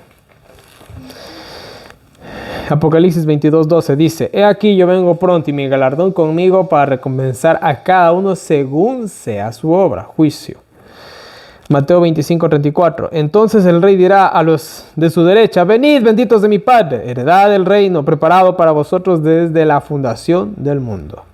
Apocalipsis 22:12 dice: he aquí yo vengo pronto y mi galardón conmigo para recompensar a cada uno según sea su obra, juicio. Mateo 25:34. Entonces el rey dirá a los de su derecha: venid, benditos de mi Padre, heredad del reino preparado para vosotros desde la fundación del mundo.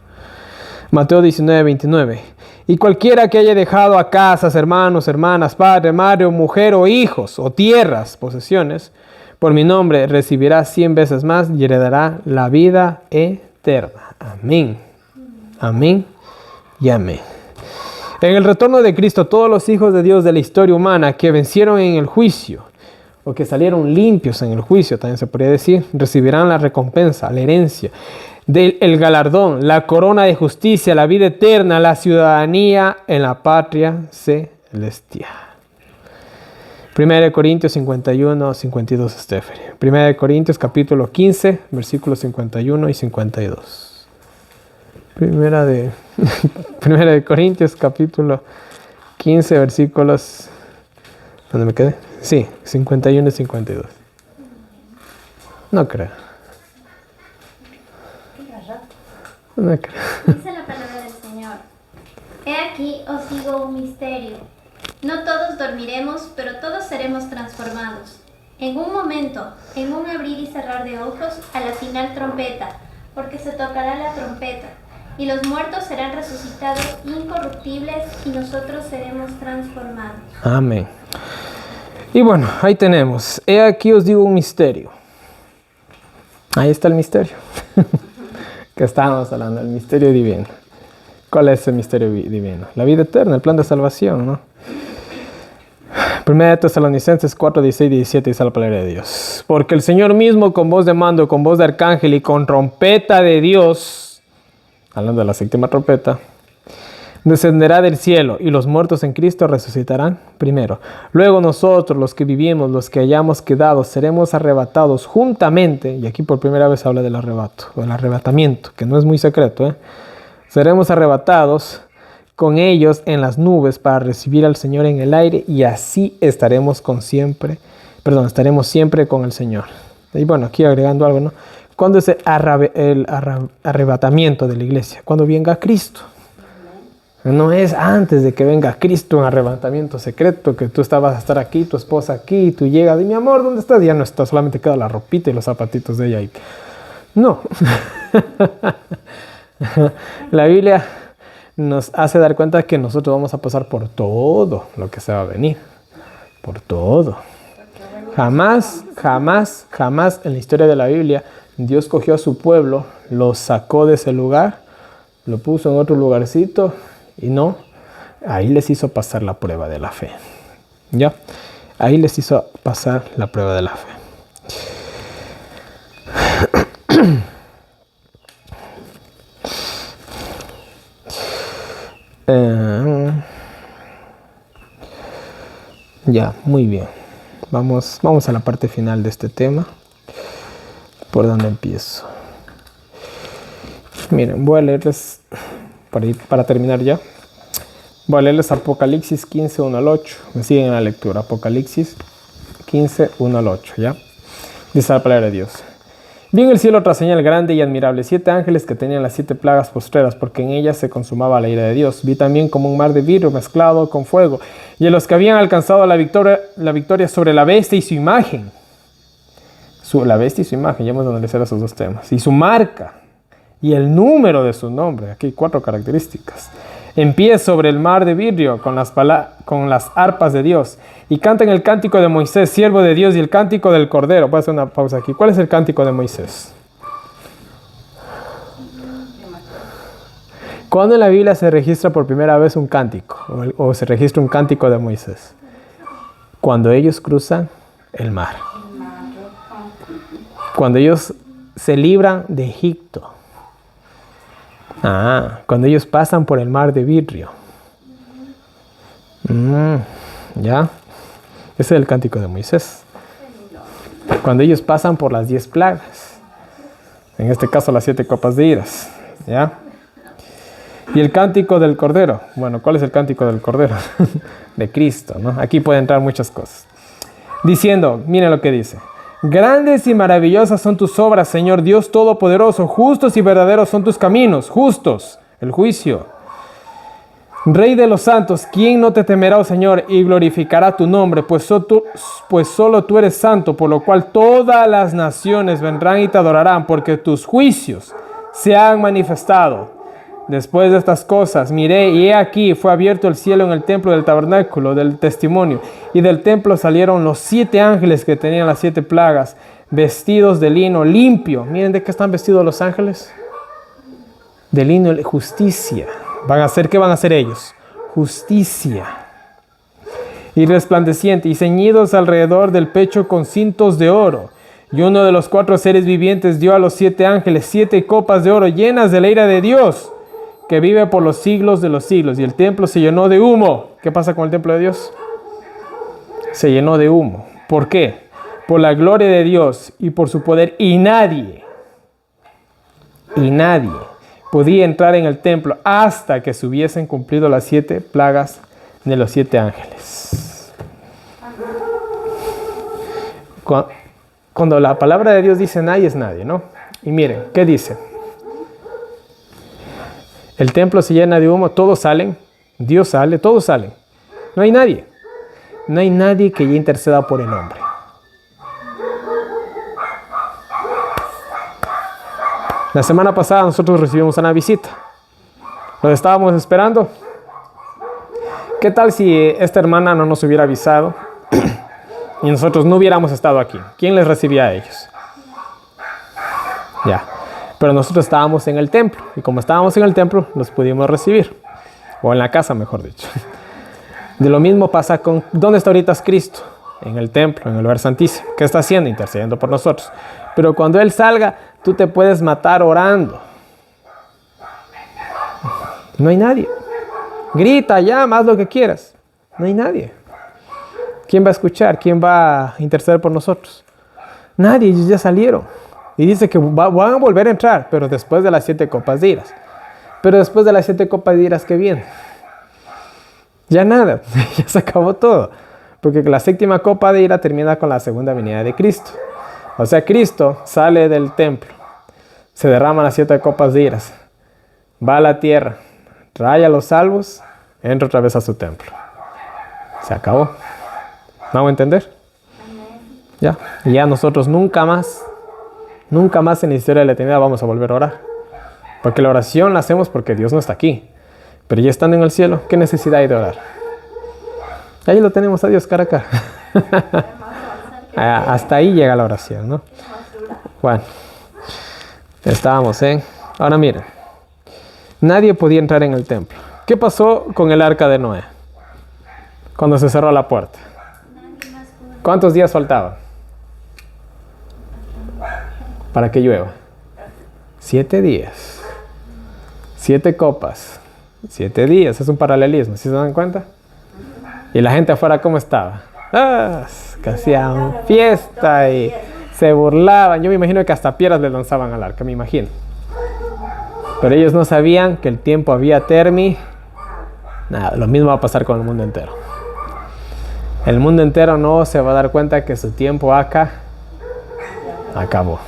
Mateo 19:29. Y cualquiera que haya dejado a casas, hermanos, hermanas, padre, madre, o mujer, o hijos, o tierras, posesiones, por mi nombre recibirá 100 veces más y heredará la vida eterna. Amén. Amén y amén. En el retorno de Cristo, todos los hijos de Dios de la historia humana que vencieron en el juicio, o que salieron limpios en el juicio, también se podría decir, recibirán la recompensa, la herencia, el galardón, la corona de justicia, la vida eterna, la ciudadanía en la patria celestial. 1 Corintios 51, 52, Stephanie. 1 Corintios capítulo 15, versículos 51 y 52. Primera de Corintios capítulo 15, versículos, ¿dónde me quedé? Sí, 51 y 52. No creo. No creo. Dice la palabra del Señor: he aquí os digo un misterio. No todos dormiremos, pero todos seremos transformados. En un momento, en un abrir y cerrar de ojos, a la final trompeta, porque se tocará la trompeta. Y los muertos serán resucitados incorruptibles y nosotros seremos transformados. Amén. Y bueno, ahí tenemos. He aquí os digo un misterio. Ahí está el misterio. Que estábamos hablando, el misterio divino. ¿Cuál es el misterio divino? La vida eterna, el plan de salvación, ¿no? 1 Tesalonicenses 4, 16 y 17 dice la palabra de Dios. Porque el Señor mismo con voz de mando, con voz de arcángel y con trompeta de Dios, hablando de la séptima trompeta, descenderá del cielo y los muertos en Cristo resucitarán primero. Luego nosotros, los que vivimos, los que hayamos quedado, seremos arrebatados juntamente, y aquí por primera vez habla del arrebato, o del arrebatamiento, que no es muy secreto, seremos arrebatados con ellos en las nubes para recibir al Señor en el aire, y así estaremos siempre con el Señor. Y bueno, aquí agregando algo, ¿no? ¿Cuándo es el arrebatamiento de la iglesia? Cuando venga Cristo. No es antes de que venga Cristo, un arrebatamiento secreto, que tú estabas a estar aquí, tu esposa aquí, y tú llegas y mi amor, ¿dónde estás? Ya no está, solamente queda la ropita y los zapatitos de ella ahí. No. La Biblia nos hace dar cuenta que nosotros vamos a pasar por todo lo que se va a venir. Por todo. Jamás en la historia de la Biblia Dios cogió a su pueblo, lo sacó de ese lugar, lo puso en otro lugarcito y no, ahí les hizo pasar la prueba de la fe. ¿Ya? Ahí les hizo pasar la prueba de la fe. Ya, muy bien. Vamos a la parte final de este tema. ¿Por dónde empiezo? Miren, voy a leerles, para terminar ya, voy a leerles Apocalipsis 15, 1 al 8. Me siguen en la lectura. Apocalipsis 15, 1 al 8, ¿ya? Dice la palabra de Dios. Vi en el cielo otra señal grande y admirable, 7 ángeles que tenían las 7 plagas postreras, porque en ellas se consumaba la ira de Dios. Vi también como un mar de vidrio mezclado con fuego, y a los que habían alcanzado la victoria sobre la bestia y su imagen. La bestia y su imagen, ya hemos analizado esos dos temas. Y su marca, y el número de su nombre. Aquí hay 4 características. En pie sobre el mar de vidrio, con las arpas de Dios. Y cantan el cántico de Moisés, siervo de Dios, y el cántico del Cordero. Voy a hacer una pausa aquí. ¿Cuál es el cántico de Moisés? ¿Cuándo en la Biblia se registra por primera vez un cántico? O se registra un cántico de Moisés. Cuando ellos cruzan el mar. Cuando ellos se libran de Egipto. Cuando ellos pasan por el mar de vidrio. ¿Ya? Ese es el cántico de Moisés. Cuando ellos pasan por las 10 plagas. En este caso las 7 copas de iras. ¿Ya? Y el cántico del Cordero. Bueno, ¿cuál es el cántico del Cordero? De Cristo, ¿no? Aquí pueden entrar muchas cosas. Diciendo, miren lo que dice. Grandes y maravillosas son tus obras, Señor Dios Todopoderoso. Justos y verdaderos son tus caminos. Justos, el juicio. Rey de los santos, ¿quién no te temerá, oh Señor, y glorificará tu nombre? Pues solo tú eres santo, por lo cual todas las naciones vendrán y te adorarán, porque tus juicios se han manifestado. Después de estas cosas, miré y he aquí, fue abierto el cielo en el templo del tabernáculo del testimonio, y del templo salieron los 7 ángeles que tenían las 7 plagas, vestidos de lino limpio. Miren de qué están vestidos los ángeles. De lino, justicia. ¿Qué van a hacer ellos? Justicia. Y resplandeciente, y ceñidos alrededor del pecho con cintos de oro. Y uno de los 4 seres vivientes dio a los 7 ángeles 7 copas de oro llenas de la ira de Dios, que vive por los siglos de los siglos. Y el templo se llenó de humo. ¿Qué pasa con el templo de Dios? Se llenó de humo. ¿Por qué? Por la gloria de Dios y por su poder. Y nadie podía entrar en el templo hasta que se hubiesen cumplido las 7 plagas de los 7 ángeles. Cuando la palabra de Dios dice nadie, es nadie, ¿no? Y miren, ¿qué dice? El templo se llena de humo, todos salen, Dios sale, todos salen. No hay nadie. No hay nadie que ya interceda por el hombre. La semana pasada nosotros recibimos una visita. Los estábamos esperando. ¿Qué tal si esta hermana no nos hubiera avisado y nosotros no hubiéramos estado aquí? ¿Quién les recibía a ellos? Ya. Pero nosotros estábamos en el templo. Y como estábamos en el templo, los pudimos recibir. O en la casa, mejor dicho. De lo mismo pasa con... ¿Dónde está ahorita Cristo? En el templo, en el lugar santísimo. ¿Qué está haciendo? Intercediendo por nosotros. Pero cuando Él salga, tú te puedes matar orando. No hay nadie. Grita, llama, haz lo que quieras. No hay nadie. ¿Quién va a escuchar? ¿Quién va a interceder por nosotros? Nadie, ellos ya salieron. Y dice que van a volver a entrar, pero después de las 7 copas de iras. Pero después de las 7 copas de iras, ¿qué viene? Ya nada, ya se acabó todo. Porque la 7ª copa de ira termina con la segunda venida de Cristo. O sea, Cristo sale del templo, se derraman las 7 copas de iras, va a la tierra, trae a los salvos, entra otra vez a su templo. Se acabó. ¿No hago entender? Ya. Y ya nosotros nunca más en la historia de la eternidad vamos a volver a orar. Porque la oración la hacemos porque Dios no está aquí. Pero ya estando en el cielo, ¿qué necesidad hay de orar? Ahí lo tenemos a Dios cara a cara. Hasta ahí llega la oración, ¿no? Bueno, estábamos, Ahora miren, nadie podía entrar en el templo. ¿Qué pasó con el arca de Noé? Cuando se cerró la puerta. ¿Cuántos días faltaban para que llueva? 7 días. 7 copas. 7 días, es un paralelismo, ¿sí se dan cuenta? Y la gente afuera, ¿cómo estaba? Que hacían fiesta y se burlaban. Yo me imagino que hasta piedras le lanzaban al arca, me imagino. Pero ellos no sabían que el tiempo había terminado. Nada, lo mismo va a pasar con el mundo entero. El mundo entero no se va a dar cuenta que su tiempo acá acabó.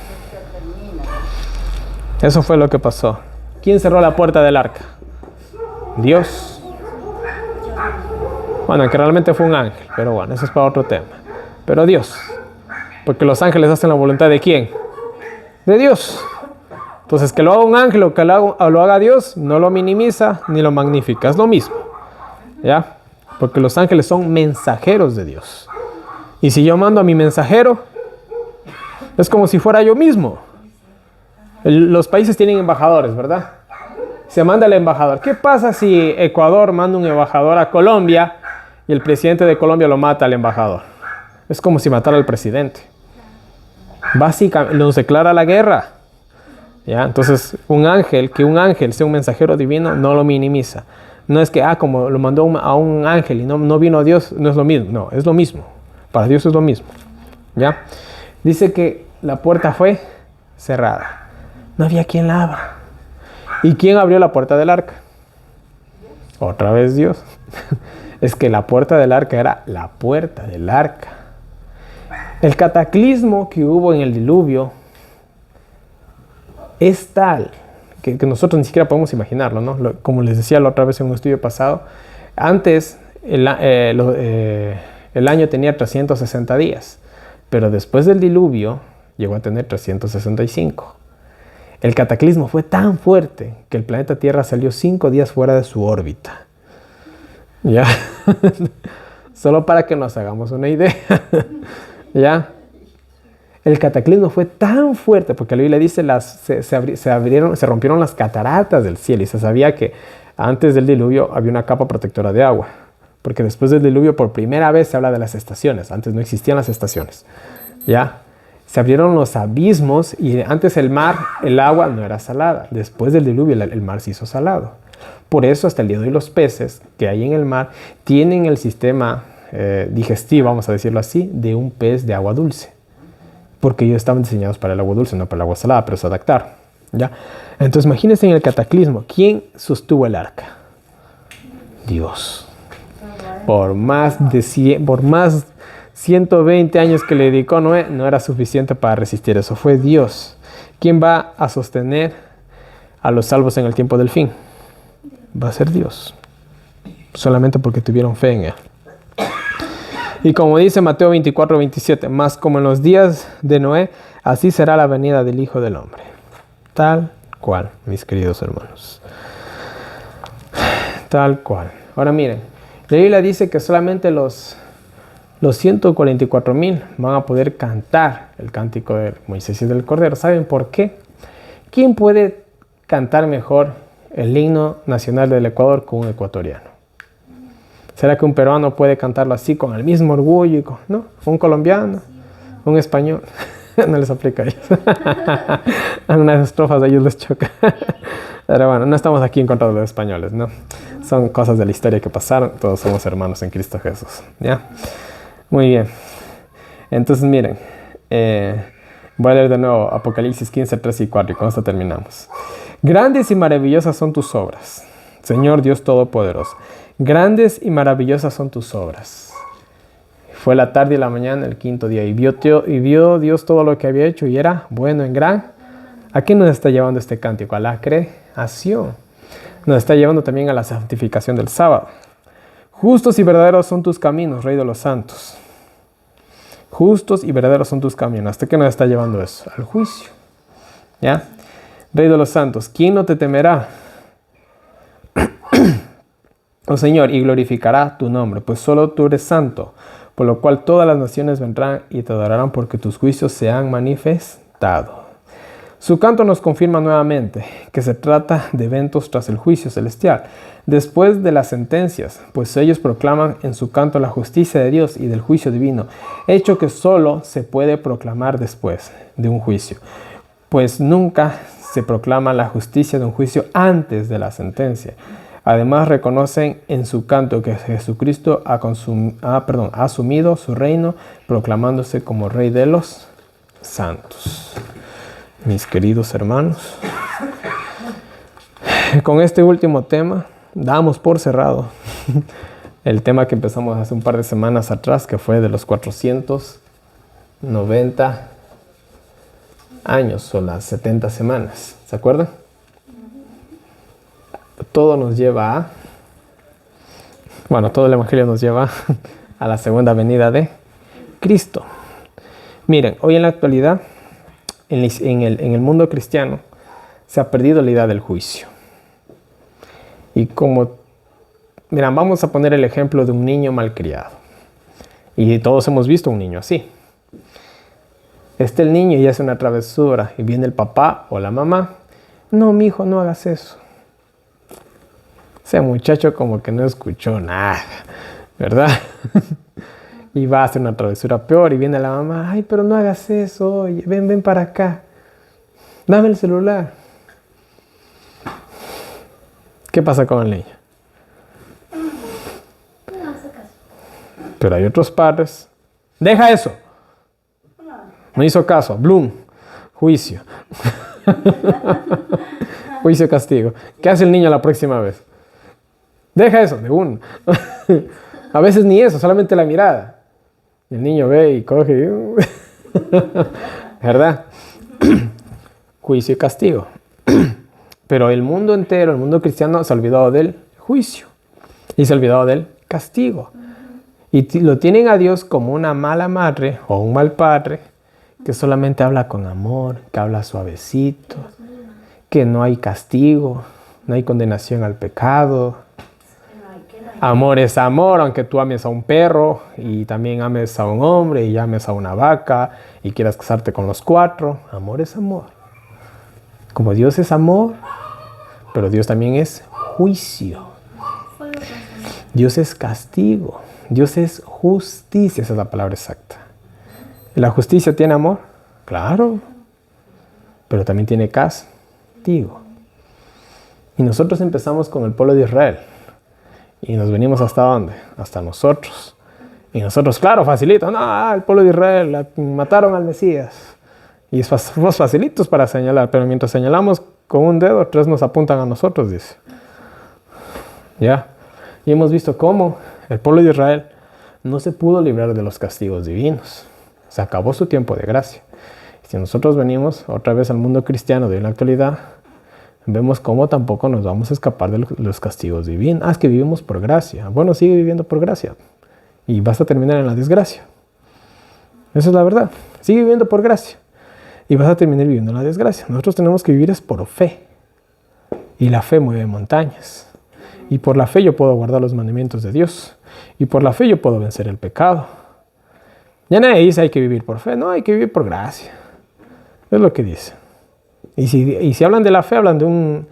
Eso fue lo que pasó. ¿Quién cerró la puerta del arca? Dios. Bueno, que realmente fue un ángel, pero bueno, eso es para otro tema. Pero Dios, porque los ángeles hacen la voluntad ¿de quién? De Dios. Entonces, que lo haga un ángel o que lo haga Dios, no lo minimiza ni lo magnifica, es lo mismo. ¿Ya? Porque los ángeles son mensajeros de Dios. Y si yo mando a mi mensajero, es como si fuera yo mismo. Los países tienen embajadores, ¿verdad? Se manda el embajador. ¿Qué pasa si Ecuador manda un embajador a Colombia y el presidente de Colombia lo mata al embajador? Es como si matara al presidente. Básicamente nos declara la guerra. ¿Ya? Entonces, que un ángel sea un mensajero divino, no lo minimiza. No es que, como lo mandó a un ángel y no vino a Dios, no es lo mismo. No, es lo mismo. Para Dios es lo mismo. ¿Ya? Dice que la puerta fue cerrada. No había quien la abra. ¿Y quién abrió la puerta del arca? Otra vez Dios. Es que la puerta del arca era la puerta del arca. El cataclismo que hubo en el diluvio es tal que nosotros ni siquiera podemos imaginarlo, ¿no? Como les decía la otra vez en un estudio pasado, antes el año tenía 360 días, pero después del diluvio llegó a tener 365. El cataclismo fue tan fuerte que el planeta Tierra salió 5 días fuera de su órbita. ¿Ya? Solo para que nos hagamos una idea. ¿Ya? El cataclismo fue tan fuerte, porque la Biblia dice se rompieron las cataratas del cielo, y se sabía que antes del diluvio había una capa protectora de agua, porque después del diluvio por primera vez se habla de las estaciones. Antes no existían las estaciones. ¿Ya? Se abrieron los abismos, y antes el mar, el agua no era salada. Después del diluvio el mar se hizo salado. Por eso hasta el día de hoy los peces que hay en el mar tienen el sistema digestivo, vamos a decirlo así, de un pez de agua dulce. Porque ellos estaban diseñados para el agua dulce, no para el agua salada, pero se adaptaron. ¿Ya? Entonces imagínense en el cataclismo, ¿quién sostuvo el arca? Dios. Por más 120 años que le dedicó Noé, no era suficiente para resistir eso. Fue Dios. ¿Quién va a sostener a los salvos en el tiempo del fin? Va a ser Dios. Solamente porque tuvieron fe en Él. Y como dice Mateo 24:27, más como en los días de Noé, así será la venida del Hijo del Hombre. Tal cual, mis queridos hermanos. Tal cual. Ahora miren, la Biblia dice que solamente los 144,000 van a poder cantar el cántico de Moisés y del Cordero. ¿Saben por qué? ¿Quién puede cantar mejor el himno nacional del Ecuador que un ecuatoriano? ¿Será que un peruano puede cantarlo así con el mismo orgullo? ¿No? ¿Un colombiano? ¿Un español? No les aplica a ellos. Algunas estrofas a ellos les choca. Pero bueno, no estamos aquí en contra de los españoles, ¿no? Son cosas de la historia que pasaron. Todos somos hermanos en Cristo Jesús. ¿Ya? Muy bien. Entonces miren. Voy a leer de nuevo Apocalipsis 15, 3 y 4 y con esto terminamos. Grandes y maravillosas son tus obras, Señor Dios Todopoderoso. Grandes y maravillosas son tus obras. Fue la tarde y la mañana el quinto día y vio Dios todo lo que había hecho y era bueno en gran. ¿A qué nos está llevando este cántico? A la creación. Nos está llevando también a la santificación del sábado. Justos y verdaderos son tus caminos, Rey de los santos. Justos y verdaderos son tus caminos. ¿Hasta qué nos está llevando eso? Al juicio. ¿Ya? Rey de los santos, ¿quién no te temerá? Oh Señor, y glorificará tu nombre, pues solo tú eres santo, por lo cual todas las naciones vendrán y te adorarán porque tus juicios se han manifestado. Su canto nos confirma nuevamente que se trata de eventos tras el juicio celestial, después de las sentencias, pues ellos proclaman en su canto la justicia de Dios y del juicio divino, hecho que solo se puede proclamar después de un juicio, pues nunca se proclama la justicia de un juicio antes de la sentencia. Además reconocen en su canto que Jesucristo ha asumido su reino, proclamándose como Rey de los santos. Mis queridos hermanos, con este último tema damos por cerrado el tema que empezamos hace un par de semanas atrás, que fue de los 490 años o las 70 semanas. ¿Se acuerdan? Todo nos lleva todo el Evangelio nos lleva a la segunda venida de Cristo. Miren, hoy en la actualidad, en el mundo cristiano, se ha perdido la idea del juicio. Y vamos a poner el ejemplo de un niño malcriado. Y todos hemos visto un niño así. Está el niño y hace una travesura y viene el papá o la mamá. No, mijo, no hagas eso. Ese muchacho como que no escuchó nada, ¿verdad? Y va a hacer una travesura peor y viene la mamá. Ay, pero no hagas eso, oye, ven para acá. Dame el celular. ¿Qué pasa con el niño? No hace caso. Pero hay otros padres Deja eso. No hizo caso. Bloom. Juicio. Juicio, castigo. ¿Qué hace el niño la próxima vez? Deja eso, de uno. A veces ni eso, solamente la mirada. El niño ve y coge. ¿Verdad? Juicio y castigo. Pero el mundo entero, el mundo cristiano, se ha olvidado del juicio. Y se ha olvidado del castigo. Y lo tienen a Dios como una mala madre o un mal padre que solamente habla con amor, que habla suavecito, que no hay castigo, no hay condenación al pecado. Amor es amor, aunque tú ames a un perro y también ames a un hombre y ames a una vaca y quieras casarte con los 4. Amor es amor. Como Dios es amor, pero Dios también es juicio. Dios es castigo. Dios es justicia, esa es la palabra exacta. ¿La justicia tiene amor? Claro. Pero también tiene castigo. Y nosotros empezamos con el pueblo de Israel. Y nos venimos ¿hasta dónde? Hasta nosotros. Y nosotros, claro, facilito. No, el pueblo de Israel, mataron al Mesías. Y somos facilitos para señalar. Pero mientras señalamos con un dedo, 3 nos apuntan a nosotros, dice. ¿Ya? Y hemos visto cómo el pueblo de Israel no se pudo librar de los castigos divinos. Se acabó su tiempo de gracia. Y si nosotros venimos otra vez al mundo cristiano de la actualidad, vemos cómo tampoco nos vamos a escapar de los castigos divinos. Es que vivimos por gracia. Bueno, sigue viviendo por gracia. Y vas a terminar en la desgracia. Esa es la verdad. Sigue viviendo por gracia. Y vas a terminar viviendo en la desgracia. Nosotros tenemos que vivir es por fe. Y la fe mueve montañas. Y por la fe yo puedo guardar los mandamientos de Dios. Y por la fe yo puedo vencer el pecado. Ya nadie dice hay que vivir por fe. No, hay que vivir por gracia. Es lo que dice. Y si hablan de la fe, hablan de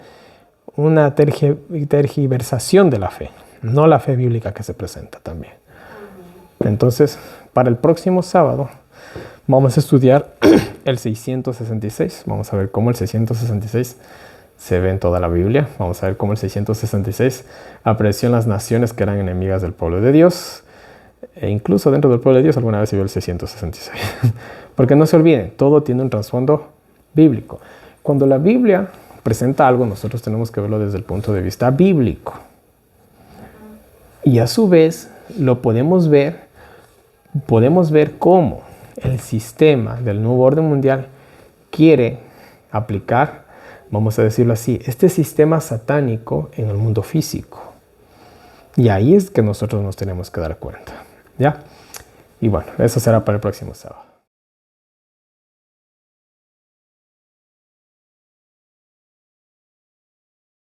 una tergiversación de la fe. No la fe bíblica que se presenta también. Entonces, para el próximo sábado, vamos a estudiar el 666. Vamos a ver cómo el 666 se ve en toda la Biblia. Vamos a ver cómo el 666 apareció en las naciones que eran enemigas del pueblo de Dios. E incluso dentro del pueblo de Dios alguna vez se vio el 666. Porque no se olviden, todo tiene un trasfondo bíblico. Cuando la Biblia presenta algo, nosotros tenemos que verlo desde el punto de vista bíblico. Y a su vez, lo podemos ver cómo el sistema del nuevo orden mundial quiere aplicar, vamos a decirlo así, este sistema satánico en el mundo físico. Y ahí es que nosotros nos tenemos que dar cuenta, ¿ya? Y bueno, eso será para el próximo sábado.